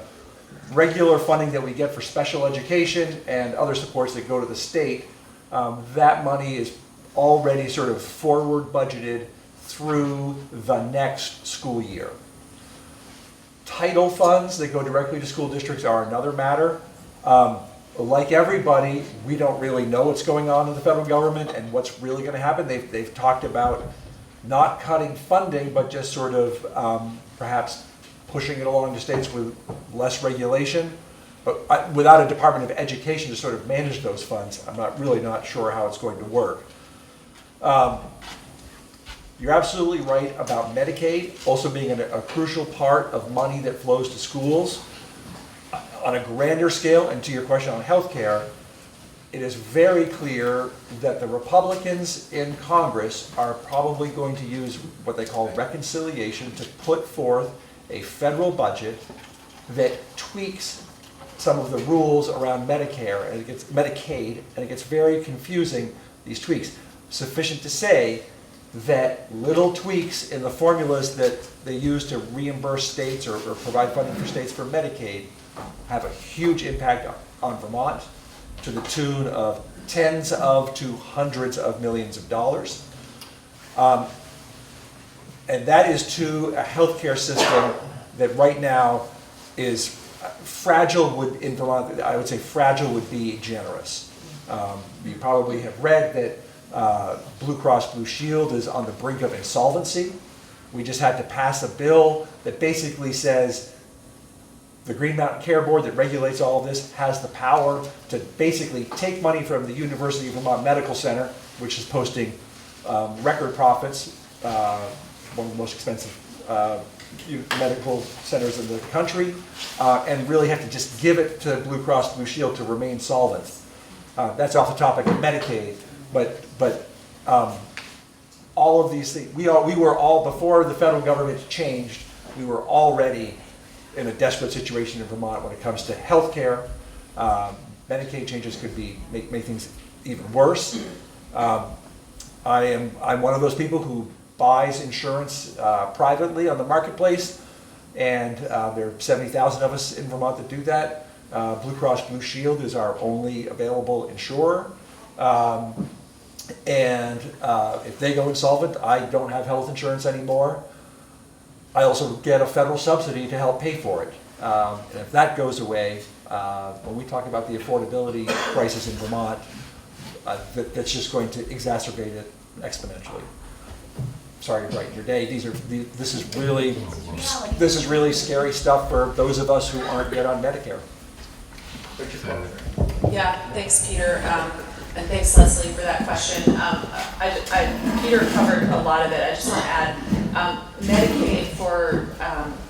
regular funding that we get for special education and other supports that go to the state, that money is already sort of forward budgeted through the next school year. Title funds that go directly to school districts are another matter. Like everybody, we don't really know what's going on in the federal government and what's really going to happen. They've talked about not cutting funding, but just sort of perhaps pushing it along to states with less regulation, but without a Department of Education to sort of manage those funds. I'm really not sure how it's going to work. You're absolutely right about Medicaid also being a crucial part of money that flows to schools. On a grander scale, and to your question on healthcare, it is very clear that the Republicans in Congress are probably going to use what they call reconciliation to put forth a federal budget that tweaks some of the rules around Medicare and Medicaid, and it gets very confusing, these tweaks. Sufficient to say that little tweaks in the formulas that they use to reimburse states or provide funding for states for Medicaid have a huge impact on Vermont, to the tune of tens of to hundreds of millions of dollars. And that is to a healthcare system that right now is fragile. In Vermont, I would say fragile would be generous. You probably have read that Blue Cross Blue Shield is on the brink of insolvency. We just had to pass a bill that basically says the Green Mountain Care Board that regulates all of this has the power to basically take money from the University of Vermont Medical Center, which is posting record profits, one of the most expensive medical centers in the country, and really have to just give it to Blue Cross Blue Shield to remain solvent. That's off the topic of Medicaid, but all of these things, we were all, before the federal government changed, we were already in a desperate situation in Vermont when it comes to health care. Medicaid changes could make things even worse. I'm one of those people who buys insurance privately on the marketplace, and there are 70,000 of us in Vermont that do that. Blue Cross Blue Shield is our only available insurer. And if they go insolvent, I don't have health insurance anymore. I also get a federal subsidy to help pay for it. And if that goes away, when we talk about the affordability crisis in Vermont, that's just going to exacerbate it exponentially. Sorry to brighten your day. This is really scary stuff for those of us who aren't yet on Medicare. Yeah, thanks, Peter. And thanks, Leslie, for that question. Peter covered a lot of it. I just want to add, Medicaid, for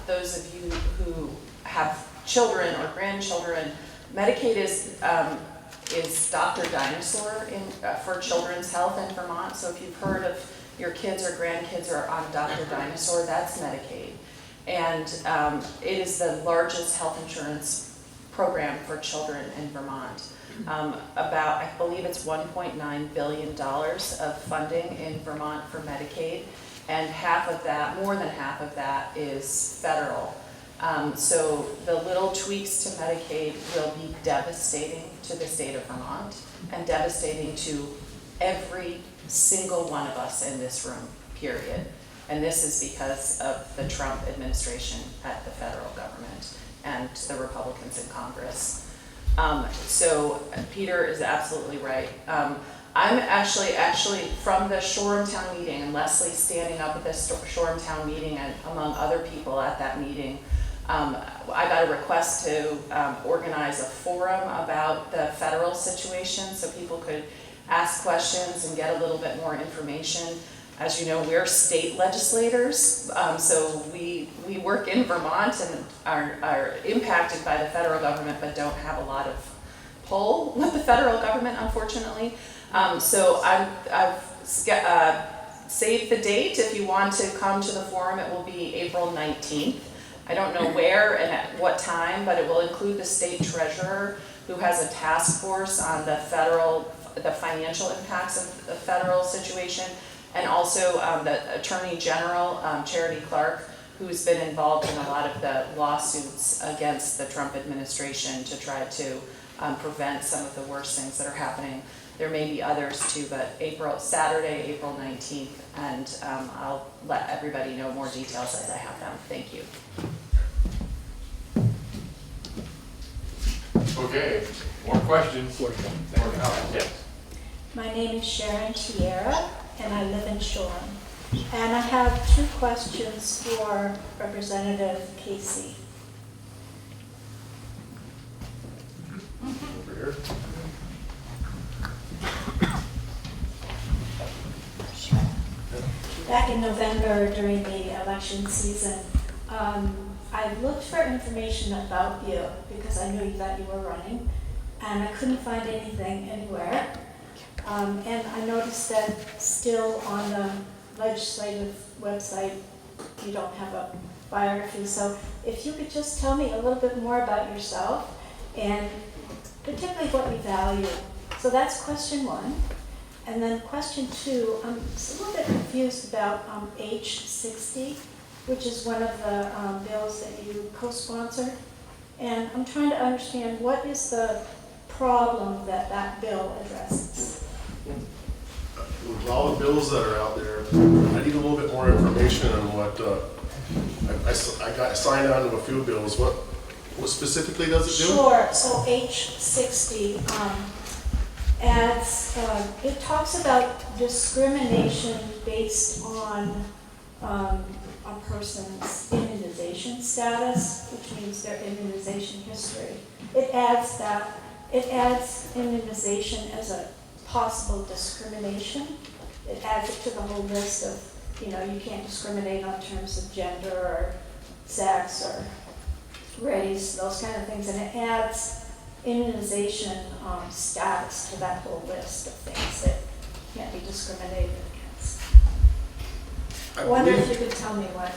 those of you who have children or grandchildren, Medicaid is Dr. Dinosaur for children's health in Vermont. So if you've heard of your kids or grandkids are on Dr. Dinosaur, that's Medicaid. And it is the largest health insurance program for children in Vermont. About, I believe it's $1.9 billion of funding in Vermont for Medicaid, and half of that, more than half of that, is federal. So the little tweaks to Medicaid will be devastating to the state of Vermont and devastating to every single one of us in this room, period. And this is because of the Trump administration at the federal government and the Republicans in Congress. So Peter is absolutely right. I'm actually from the Shoreham Town meeting, and Leslie standing up at this Shoreham Town meeting, and among other people at that meeting, I got a request to organize a forum about the federal situation so people could ask questions and get a little bit more information. As you know, we're state legislators, so we work in Vermont and are impacted by the federal government, but don't have a lot of pull with the federal government, unfortunately. So I've saved the date. If you want to come to the forum, it will be April 19th. I don't know where and at what time, but it will include the state treasurer, who has a task force on the financial impacts of the federal situation, and also the Attorney General, Charity Clark, who's been involved in a lot of the lawsuits against the Trump administration to try to prevent some of the worst things that are happening. There may be others too, but Saturday, April 19th, and I'll let everybody know more details as I have them. Thank you. Okay, more questions? More comments? Yes. My name is Sharon Tierra, and I live in Shoreham. And I have two questions for Representative Casey. Over here. Back in November during the election season, I looked for information about you because I knew that you were running, and I couldn't find anything anywhere. And I noticed that still on the legislative website, you don't have a biography. So if you could just tell me a little bit more about yourself and particularly what you value. So that's question one. And then question two, I'm just a little bit confused about H60, which is one of the bills that you co-sponsored. And I'm trying to understand what is the problem that that bill addresses. With all the bills that are out there, I need a little bit more information on what, I got signed on to a few bills. What specifically does it do? Sure, so H60 adds, it talks about discrimination based on a person's immunization status, which means their immunization history. It adds that, it adds immunization as a possible discrimination. It adds it to the whole list of, you can't discriminate on terms of gender or sex or race, those kind of things. And it adds immunization status to that whole list of things that can't be discriminated against. I wonder if you could tell me why.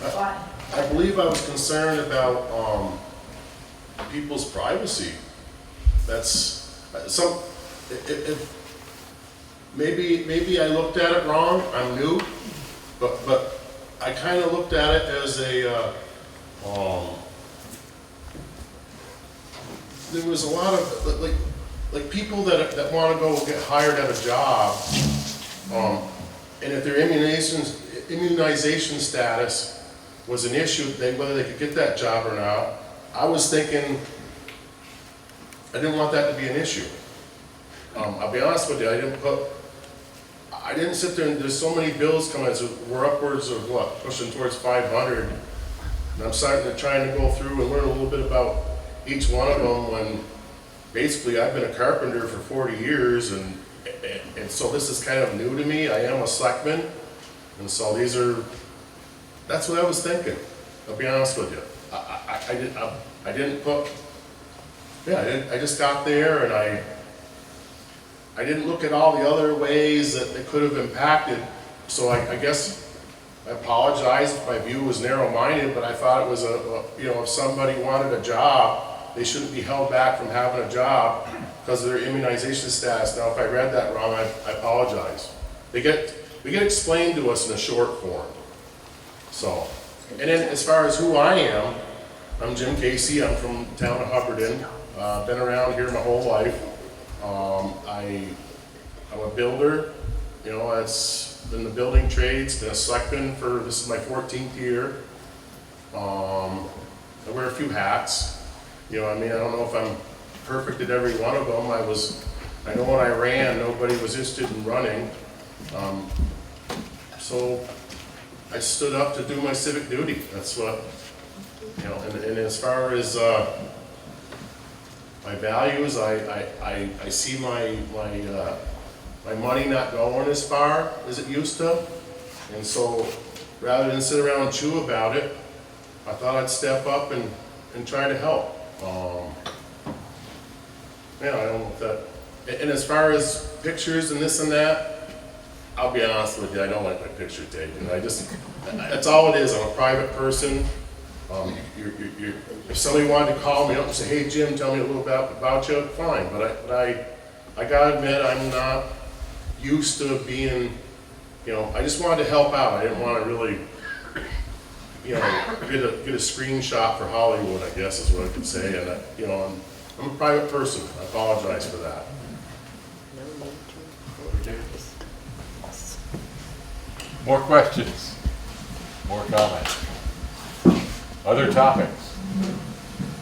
I believe I was concerned about people's privacy. That's maybe I looked at it wrong. I'm new, but I kind of looked at it as a there was a lot of like people that want to go get hired at a job, and if their immunization status was an issue, whether they could get that job or not. I was thinking I didn't want that to be an issue. I'll be honest with you, I didn't sit there, and there's so many bills coming, so we're upwards of what, pushing towards 500, and I'm trying to go through and learn a little bit about each one of them when basically I've been a carpenter for 40 years, and so this is kind of new to me. I am a selectman, and so that's what I was thinking, I'll be honest with you. I didn't put, I just got there, and I didn't look at all the other ways that it could have impacted, so I guess I apologize if my view was narrow-minded, but I thought it was if somebody wanted a job, they shouldn't be held back from having a job because of their immunization status. Now, if I read that wrong, I apologize. We get explained to us in a short form. So, and then as far as who I am, I'm Jim Casey. I'm from the town of Hubbardton. Been around here my whole life. I'm a builder. You know, it's been the building trades, been a selectman for, this is my 14th year. I wear a few hats. You know, I mean, I don't know if I'm perfect at every one of them. I know when I ran, nobody was interested in running. So I stood up to do my civic duty. That's what, you know, and as far as my values, I see my money not going as far as it used to. And so rather than sit around and chew about it, I thought I'd step up and try to help. Yeah, I don't know if that, and as far as pictures and this and that, I'll be honest with you, I don't like my picture taken. That's all it is. I'm a private person. If somebody wanted to call me up and say, hey Jim, tell me a little bit about you, fine. But I gotta admit, I'm not used to being, you know, I just wanted to help out. I didn't want to really, you know, get a screenshot for Hollywood, I guess is what I could say. And you know, I'm a private person. I apologize for that. More questions? More comments? Other topics?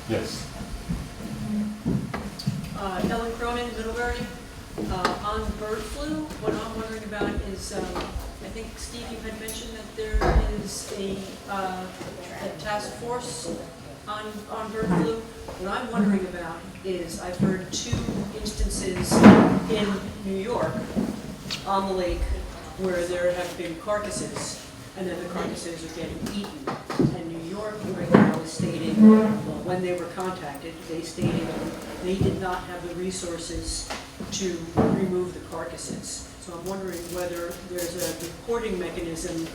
Yes. Ellen Cronin, Middlebury. On bird flu, what I'm wondering about is, I think Steve, you had mentioned that there is a task force on bird flu. What I'm wondering about is, I've heard 2 instances in New York on the lake where there have been carcasses, and then the carcasses are getting eaten. And New York right now is stating, well, when they were contacted, they stated they did not have the resources to remove the carcasses. So I'm wondering whether there's a reporting mechanism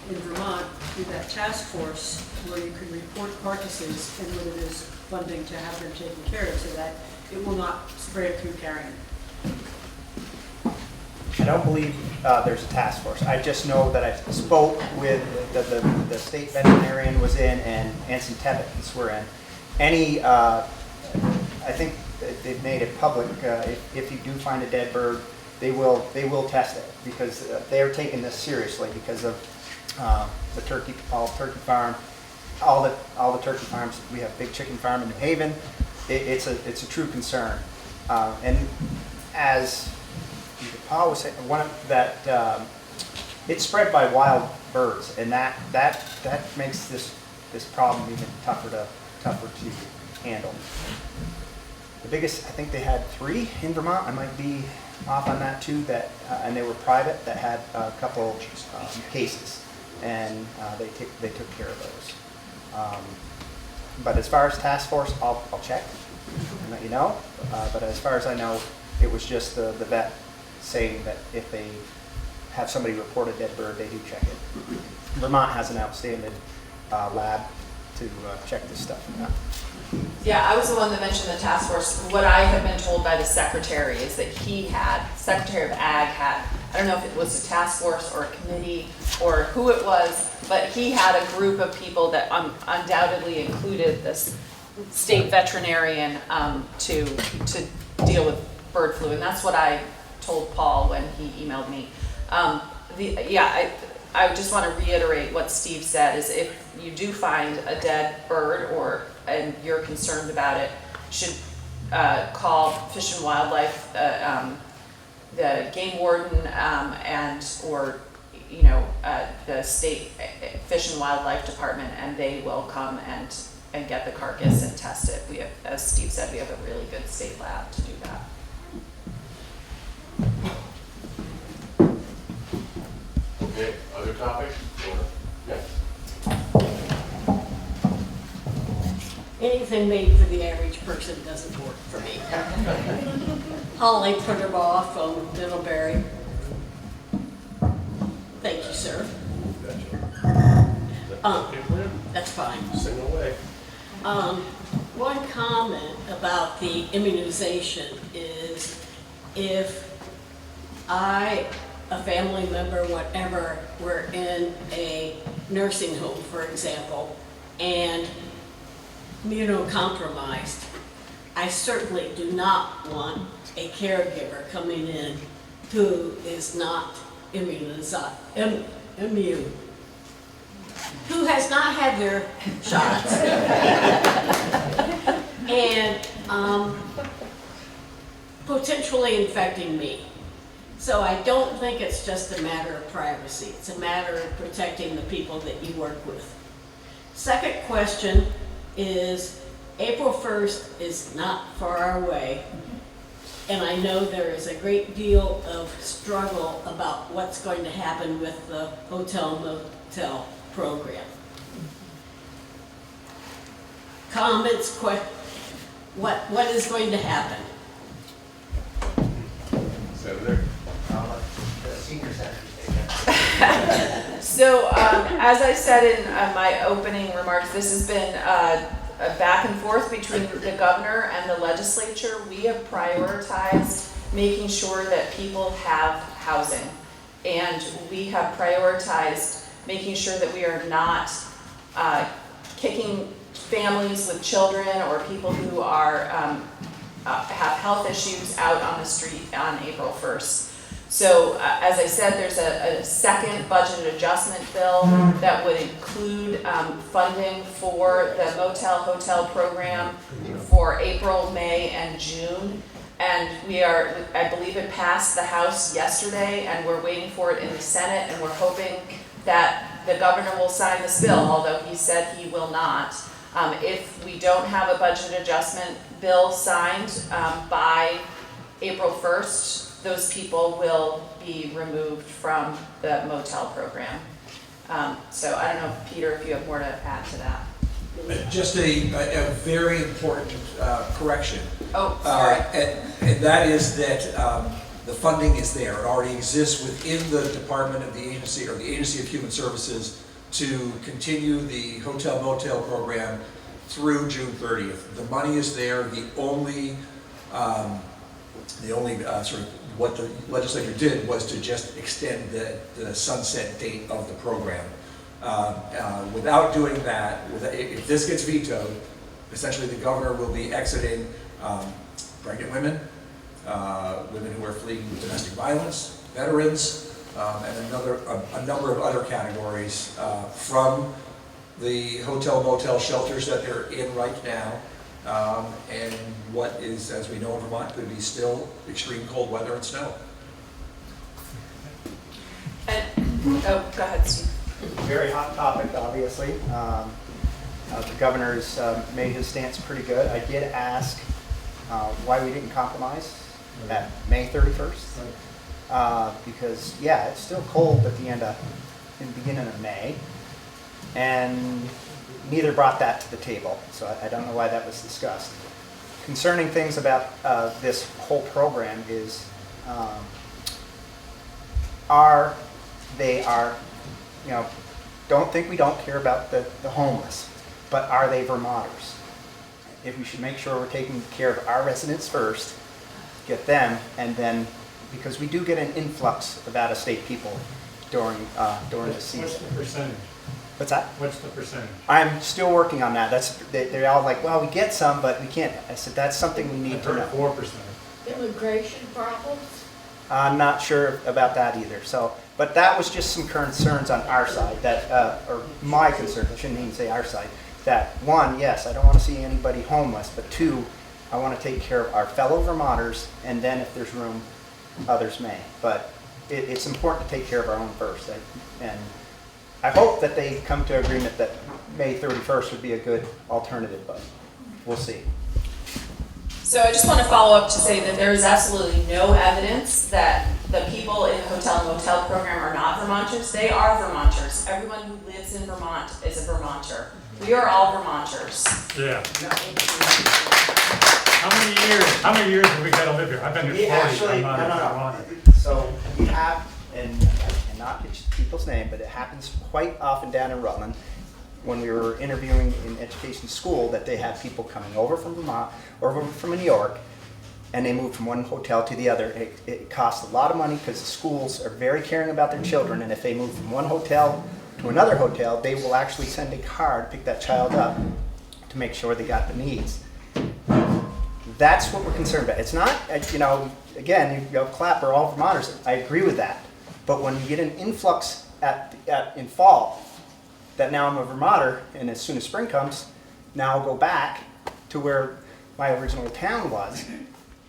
in Vermont through that task force where you can report carcasses and whether there's funding to have them taken care of so that it will not spread through carrion. I don't believe there's a task force. I just know that I spoke with the state veterinarian was in and some Tebetans were in. I think they've made it public. If you do find a dead bird, they will test it because they're taking this seriously because of the turkey farm, all the turkey farms. We have a big chicken farm in New Haven. It's a true concern, and as Paul was saying, it's spread by wild birds, and that makes this problem even tougher to handle. The biggest, I think they had 3 in Vermont. I might be off on that too. And they were private that had a couple cases, and they took care of those. But as far as task force, I'll check and let you know. But as far as I know, it was just the vet saying that if they have somebody report a dead bird, they do check it. Vermont has an outstanding lab to check this stuff out. Yeah, I was the one that mentioned the task force. What I have been told by the secretary is that Secretary of Ag had, I don't know if it was a task force or a committee or who it was, but he had a group of people that undoubtedly included this state veterinarian to deal with bird flu, and that's what I told Paul when he emailed me. I just want to reiterate what Steve said, is if you do find a dead bird and you're concerned about it, you should call Fish and Wildlife, the game warden, or the state Fish and Wildlife Department, and they will come and get the carcass and test it. We have, as Steve said, we have a really good state lab to do that. Okay, other topics? Yes. Anything made for the average person doesn't work for me. Holly Putterbaugh from Middlebury. Thank you, sir. That's fine. Sing away. One comment about the immunization is if a family member, whatever, were in a nursing home, for example, and immunocompromised, I certainly do not want a caregiver coming in who is not immune, who has not had their shots, and potentially infecting me. So I don't think it's just a matter of privacy. It's a matter of protecting the people that you work with. Second question is, April 1st is not far away, and I know there is a great deal of struggle about what's going to happen with the hotel-motel program. Comments, what is going to happen? Senator? Senior Senator. So, as I said in my opening remarks, this has been a back and forth between the governor and the legislature. We have prioritized making sure that people have housing. And we have prioritized making sure that we are not kicking families with children or people who are have health issues out on the street on April 1st. So as I said, there's a second budget adjustment bill that would include funding for the motel hotel program for April, May, and June. And I believe it passed the House yesterday, and we're waiting for it in the Senate, and we're hoping that the governor will sign this bill, although he said he will not. If we don't have a budget adjustment bill signed by April 1st, those people will be removed from the motel program. So I don't know, Peter, if you have more to add to that. Just a very important correction. Oh, sorry. And that is that the funding is there. It already exists within the department of the agency, or the Agency of Human Services, to continue the hotel motel program through June 30th. The money is there. The only sort of what the legislature did was to just extend the sunset date of the program. Without doing that, if this gets vetoed, essentially the governor will be exiting pregnant women, women who are fleeing domestic violence, veterans, and a number of other categories from the hotel motel shelters that they're in right now. And what is, as we know in Vermont, could be still extreme cold weather and snow. Oh, go ahead, Steve. Very hot topic, obviously. The governor's made his stance pretty good. I did ask why we didn't compromise at May 31st. Because, yeah, it's still cold at the beginning of May. And neither brought that to the table, so I don't know why that was discussed. Concerning things about this whole program is, don't think we don't care about the homeless, but are they Vermonters? If we should make sure we're taking care of our residents first, get them, and then, because we do get an influx of out-of-state people during the season. What's the percentage? What's that? What's the percentage? I'm still working on that. They're all like, well, we get some, but we can't. I said, that's something we need to know. 4%. Immigration problems? I'm not sure about that either. So, but that was just some concerns on our side, or my concerns, I shouldn't even say our side, that one, yes, I don't want to see anybody homeless, but two, I want to take care of our fellow Vermonters, and then if there's room, others may. But it's important to take care of our own first. And I hope that they come to agreement that May 31st would be a good alternative, but we'll see. So I just want to follow up to say that there is absolutely no evidence that the people in the hotel and motel program are not Vermonters. They are Vermonters. Everyone who lives in Vermont is a Vermonter. We are all Vermonters. Yeah. How many years have we got to live here? I've been here 40. I'm not a Vermonter. So we have, and I cannot get people's name, but it happens quite often down in Rutland. when we were interviewing in education school that they had people coming over from Vermont or over from New York, and they moved from one hotel to the other. It costs a lot of money because the schools are very caring about their children, and if they move from one hotel to another hotel, they will actually send a car to pick that child up to make sure they got the needs. That's what we're concerned about. It's not, you know, again, you go Clapper, all Vermonters, I agree with that. But when you get an influx in fall, that now I'm a Vermonter, and as soon as spring comes, now I'll go back to where my original town was.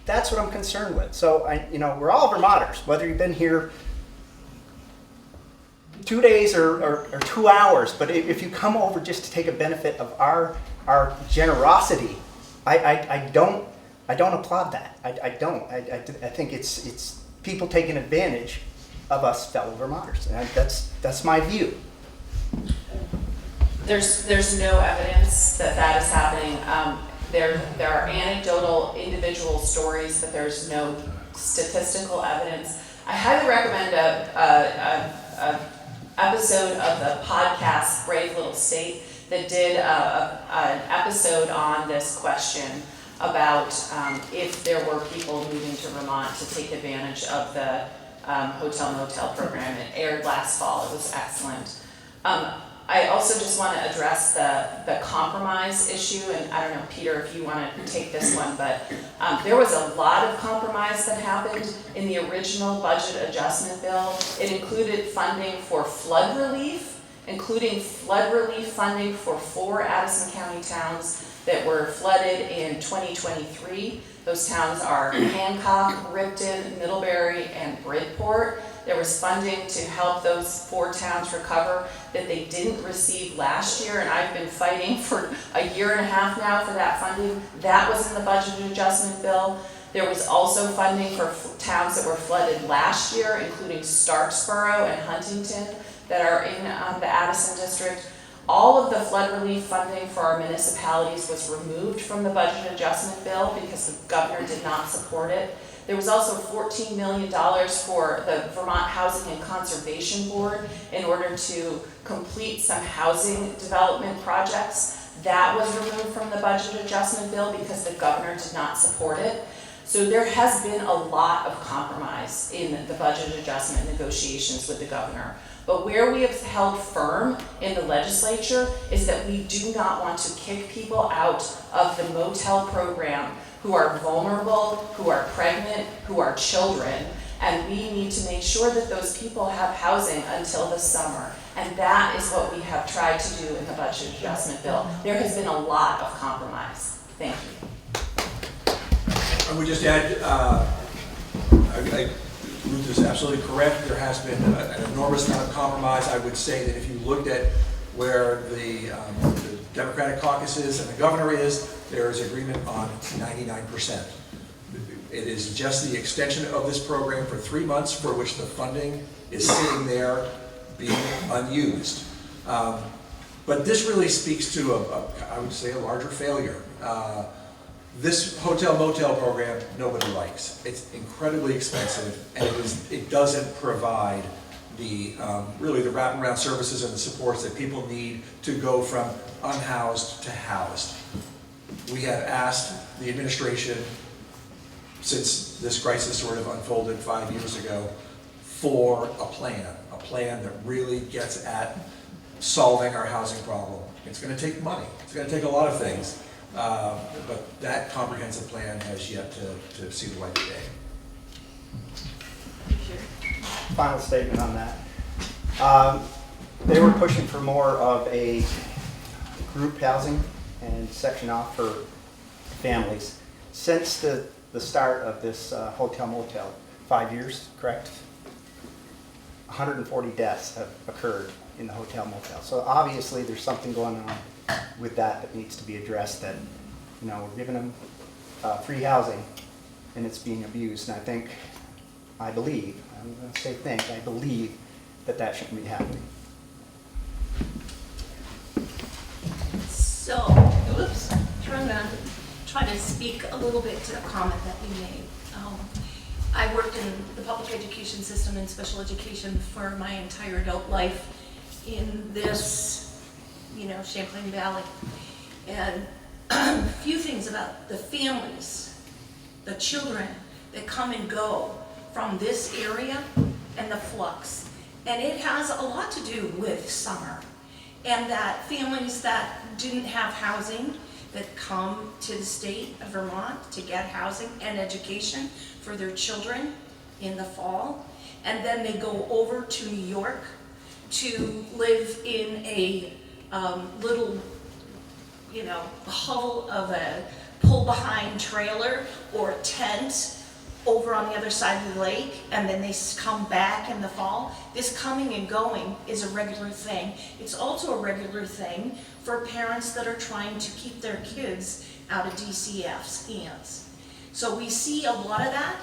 That's what I'm concerned with. So, you know, we're all Vermonters, whether you've been here 2 days or 2 hours, but if you come over just to take a benefit of our generosity, I don't applaud that. I don't. I think it's people taking advantage of us fellow Vermonters. And that's my view. There's no evidence that is happening. There are anecdotal individual stories, but there's no statistical evidence. I highly recommend a episode of the podcast Brave Little State that did an episode on this question about if there were people moving to Vermont to take advantage of the hotel motel program. It aired last fall. It was excellent. I also just want to address the compromise issue, and I don't know, Peter, if you want to take this one, but there was a lot of compromise that happened in the original budget adjustment bill. It included funding for flood relief, including flood relief funding for 4 Addison County towns that were flooded in 2023. Those towns are Hancock, Ripton, Middlebury, and Bridport. There was funding to help those 4 towns recover that they didn't receive last year, and I've been fighting for a year and a half now for that funding. That was in the budget adjustment bill. There was also funding for towns that were flooded last year, including Starksboro and Huntington, that are in the Addison district. All of the flood relief funding for our municipalities was removed from the budget adjustment bill because the governor did not support it. There was also $14 million for the Vermont Housing and Conservation Board in order to complete some housing development projects. That was removed from the budget adjustment bill because the governor did not support it. So there has been a lot of compromise in the budget adjustment negotiations with the governor. But where we have held firm in the legislature is that we do not want to kick people out of the motel program who are vulnerable, who are pregnant, who are children, and we need to make sure that those people have housing until the summer. And that is what we have tried to do in the budget adjustment bill. There has been a lot of compromise. Thank you. I would just add, Ruth is absolutely correct. There has been an enormous amount of compromise. I would say that if you looked at where the Democratic caucus is and the governor is, there is agreement on 99%. It is just the extension of this program for 3 months for which the funding is sitting there being unused. But this really speaks to, I would say, a larger failure. This hotel motel program nobody likes. It's incredibly expensive, and it doesn't provide the really the wraparound services and the supports that people need to go from unhoused to housed. We have asked the administration, since this crisis sort of unfolded 5 years ago, for a plan that really gets at solving our housing problem. It's going to take money. It's going to take a lot of things. But that comprehensive plan has yet to see the light of day. Final statement on that. They were pushing for more of a group housing and section off for families. Since the start of this hotel motel, 5 years, correct? 140 deaths have occurred in the hotel motel. So obviously there's something going on with that needs to be addressed, that, you know, we're giving them free housing and it's being abused. And I believe, I'm going to say I believe that shouldn't be happening. So, oops, try to speak a little bit to the comment that you made. I worked in the public education system and special education for my entire adult life in this Champlain Valley. And a few things about the families, the children that come and go from this area and the flux. And it has a lot to do with summer. And that families that didn't have housing, that come to the state of Vermont to get housing and education for their children in the fall. And then they go over to New York to live in a little, hovel of a pull-behind trailer or tent over on the other side of the lake, and then they come back in the fall. This coming and going is a regular thing. It's also a regular thing for parents that are trying to keep their kids out of DCF's hands. So we see a lot of that,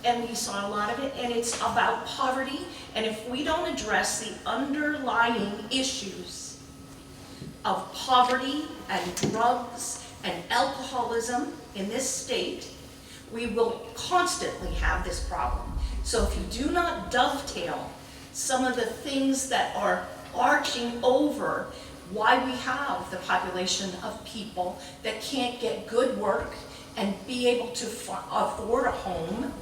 and we saw a lot of it, and it's about poverty. And if we don't address the underlying issues of poverty and drugs and alcoholism in this state, we will constantly have this problem. So if you do not dovetail some of the things that are arching over why we have the population of people that can't get good work and be able to afford a home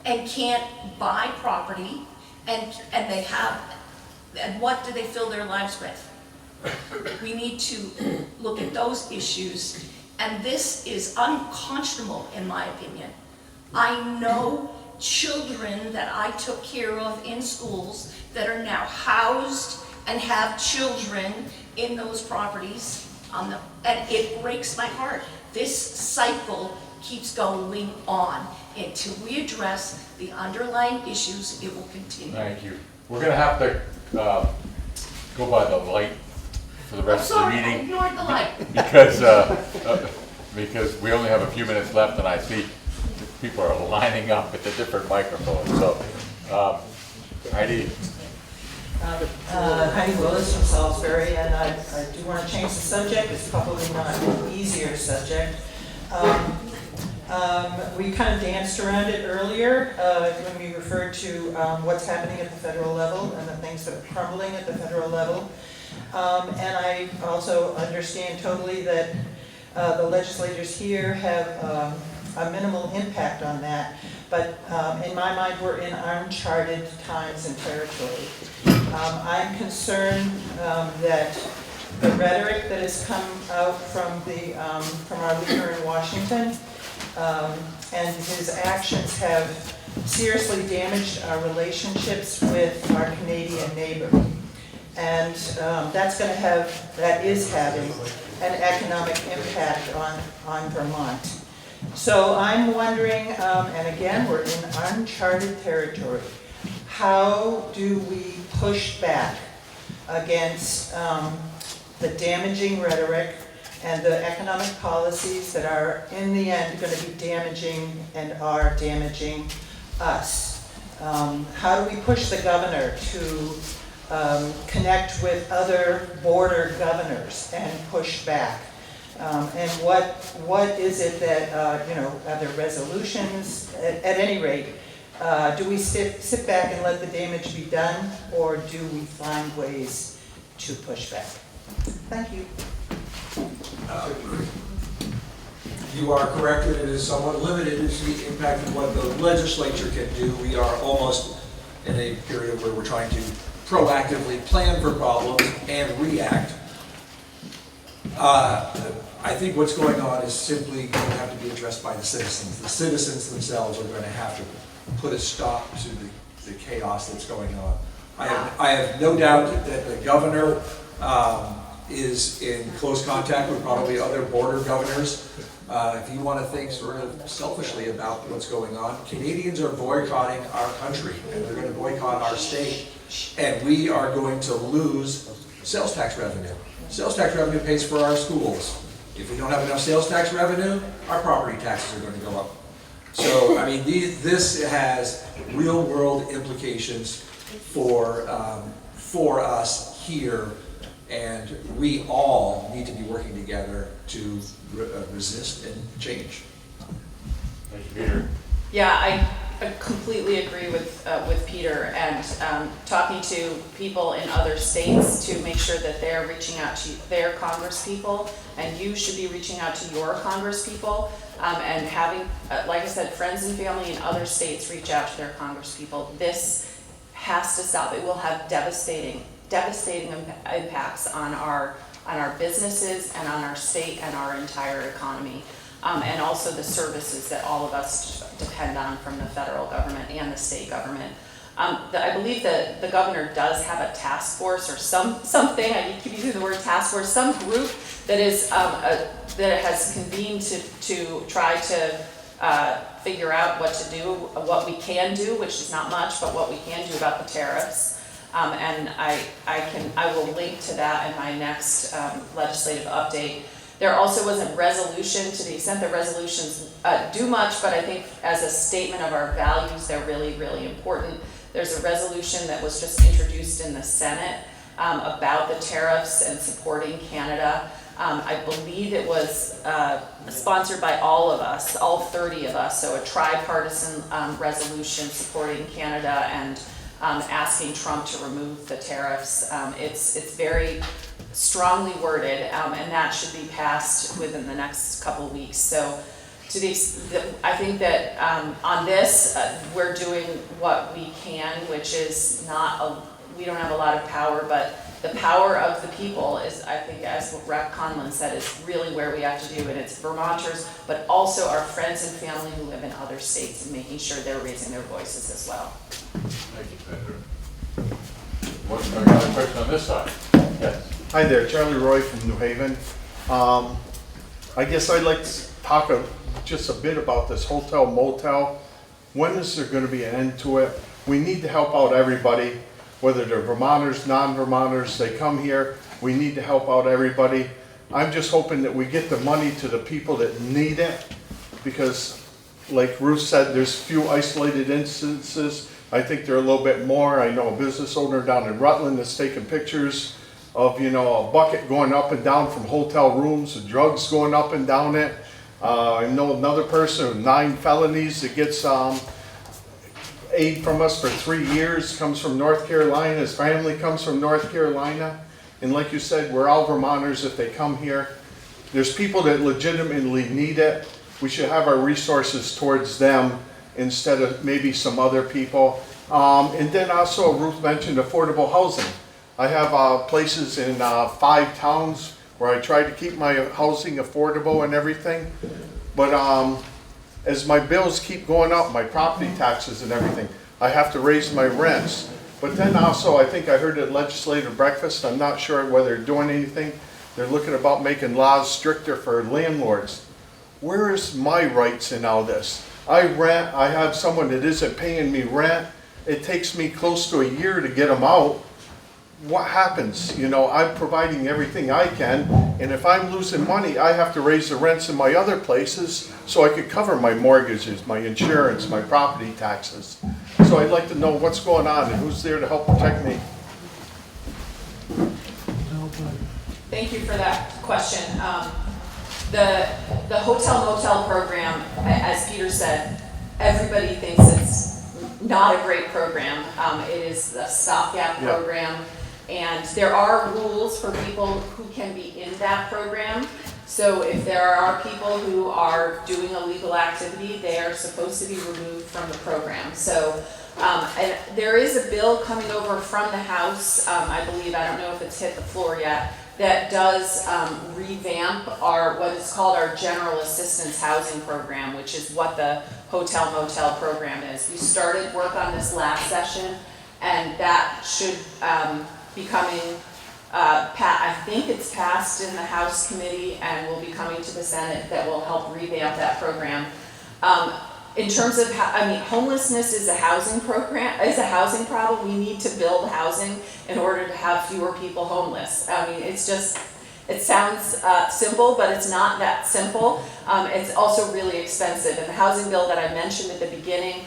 and can't buy property, and what do they fill their lives with? We need to look at those issues, and this is unconscionable in my opinion. I know children that I took care of in schools that are now housed and have children in those properties, and it breaks my heart. This cycle keeps going on. Until we address the underlying issues, it will continue. Thank you. We're going to have to go by the light for the rest of the meeting. I ignored the light. Because we only have a few minutes left, and I see people are lining up at the different microphones. So, Heidi. Heidi Willis from Salisbury, and I do want to change the subject. It's probably not an easier subject. We kind of danced around it earlier when we referred to what's happening at the federal level and the things that are crumbling at the federal level. And I also understand totally that the legislators here have a minimal impact on that. But in my mind, we're in uncharted times and territory. I'm concerned that the rhetoric that has come out from our leader in Washington and his actions have seriously damaged our relationships with our Canadian neighbor. And that is having an economic impact on Vermont. So I'm wondering, and again, we're in uncharted territory, how do we push back against the damaging rhetoric and the economic policies that are in the end going to be damaging and are damaging us? How do we push the governor to connect with other border governors and push back? And what is it that, are there resolutions? At any rate, do we sit back and let the damage be done, or do we find ways to push back? Thank you. You are correct that it is somewhat limited as the impact of what the legislature can do. We are almost in a period where we're trying to proactively plan for problems and react. I think what's going on is simply going to have to be addressed by the citizens. The citizens themselves are going to have to put a stop to the chaos that's going on. I have no doubt that the governor is in close contact with probably other border governors. If you want to think sort of selfishly about what's going on, Canadians are boycotting our country, and they're going to boycott our state, and we are going to lose sales tax revenue. Sales tax revenue pays for our schools. If we don't have enough sales tax revenue, our property taxes are going to go up. So, I mean, this has real world implications for us here, and we all need to be working together to resist and change. Thank you, Peter. Yeah, completely agree with Peter, and talking to people in other states to make sure that they're reaching out to their congresspeople, and you should be reaching out to your congresspeople, and having, like I said, friends and family in other states reach out to their congresspeople. This has to stop. It will have devastating impacts on our businesses and on our state and our entire economy. And also the services that all of us depend on from the federal government and the state government. I believe that the governor does have a task force or something, I keep using the word task force, some group that is that has convened to try to figure out what to do, what we can do, which is not much, but what we can do about the tariffs. And I will link to that in my next legislative update. There also was a resolution, to the extent that resolutions do much, but I think as a statement of our values, they're really, really important. There's a resolution that was just introduced in the Senate about the tariffs and supporting Canada. I believe it was sponsored by all of us, all 30 of us, so a tripartisan resolution supporting Canada and asking Trump to remove the tariffs. It's very strongly worded, and that should be passed within the next couple of weeks. So I think that on this, we're doing what we can, which is we don't have a lot of power, but the power of the people is, I think, as what Rep. Conlon said, is really where we have to do, and it's Vermonters, but also our friends and family who live in other states, and making sure they're raising their voices as well. Thank you, Senator. What's another question on this side? Yes. Hi there, Charlie Roy from New Haven. I guess I'd like to talk just a bit about this hotel motel. When is there going to be an end to it? We need to help out everybody, whether they're Vermonters, non-Vermonters, they come here. We need to help out everybody. I'm just hoping that we get the money to the people that need it, because like Ruth said, there's few isolated instances. I think there are a little bit more. I know a business owner down in Rutland that's taking pictures of, a bucket going up and down from hotel rooms, the drugs going up and down it. I know another person with 9 felonies that gets aid from us for 3 years, comes from North Carolina. His family comes from North Carolina. And like you said, we're all Vermonters if they come here. There's people that legitimately need it. We should have our resources towards them instead of maybe some other people. And then also Ruth mentioned affordable housing. I have places in 5 towns where I try to keep my housing affordable and everything. But as my bills keep going up, my property taxes and everything, I have to raise my rents. But then also, I think I heard at legislative breakfast, I'm not sure whether they're doing anything, they're looking about making laws stricter for landlords. Where is my rights in all this? I rent, I have someone that isn't paying me rent. It takes me close to a year to get them out. What happens? I'm providing everything I can, and if I'm losing money, I have to raise the rents in my other places so I could cover my mortgages, my insurance, my property taxes. So I'd like to know what's going on and who's there to help protect me. Thank you for that question. The hotel motel program, as Peter said, everybody thinks it's not a great program. It is a stopgap program. And there are rules for people who can be in that program. So if there are people who are doing illegal activity, they are supposed to be removed from the program. So and there is a bill coming over from the House, I believe, I don't know if it's hit the floor yet, that does revamp what is called our General Assistance Housing Program, which is what the hotel motel program is. We started work on this last session, and that should be coming, I think it's passed in the House committee and will be coming to the Senate, that will help revamp that program. In terms of, homelessness is a housing problem. We need to build housing in order to have fewer people homeless. It sounds simple, but it's not that simple. It's also really expensive. And the housing bill that I mentioned at the beginning,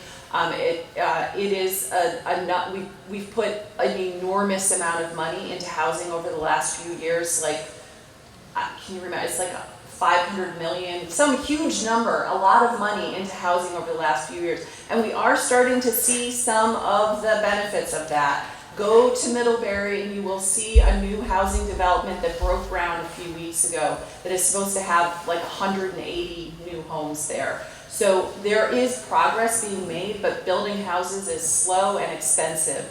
we've put an enormous amount of money into housing over the last few years. Can you remember? It's like 500 million, some huge number, a lot of money into housing over the last few years. And we are starting to see some of the benefits of that. Go to Middlebury and you will see a new housing development that broke ground a few weeks ago that is supposed to have like 180 new homes there. So there is progress being made, but building houses is slow and expensive.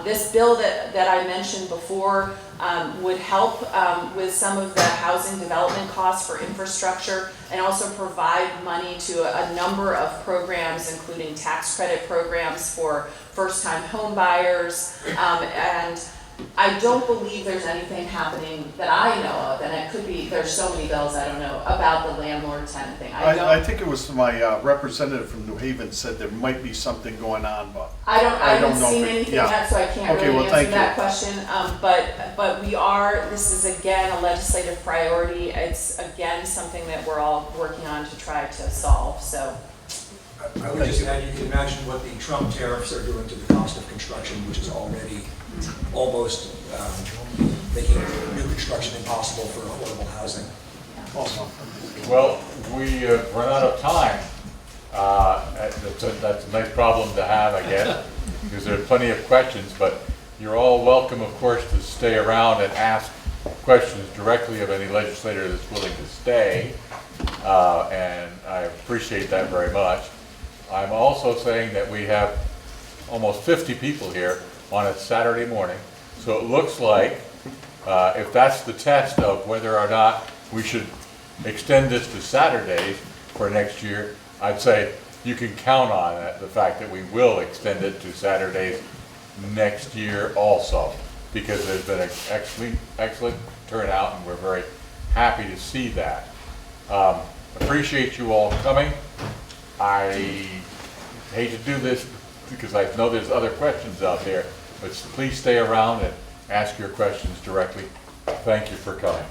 This bill that I mentioned before would help with some of the housing development costs for infrastructure and also provide money to a number of programs, including tax credit programs for first-time home buyers. And I don't believe there's anything happening that I know of, and it could be, there's so many bills I don't know, about the landlord-tenant thing. I think it was my representative from New Haven said there might be something going on, but I haven't don't know seen if it- anything yeah. yet, so I can't Okay, really well, thank answer that you. question. But we are, this is again a legislative priority. It's again something that we're all working on to try to solve, so. I would just add, you can imagine what the Trump tariffs are doing to the cost of construction, which is already almost making new construction impossible for affordable housing. Well, we run out of time. That's a nice problem to have, I guess, because there are plenty of questions, but you're all welcome, of course, to stay around and ask questions directly of any legislator that's willing to stay, and I appreciate that very much. I'm also saying that we have almost 50 people here on a Saturday morning, so it looks like if that's the test of whether or not we should extend this to Saturdays for next year, I'd say you can count on it, the fact that we will extend it to Saturdays next year also, because there's been an excellent turnout and we're very happy to see that. Appreciate you all coming. I hate to do this because I know there's other questions out there, but please stay around and ask your questions directly. Thank you for coming.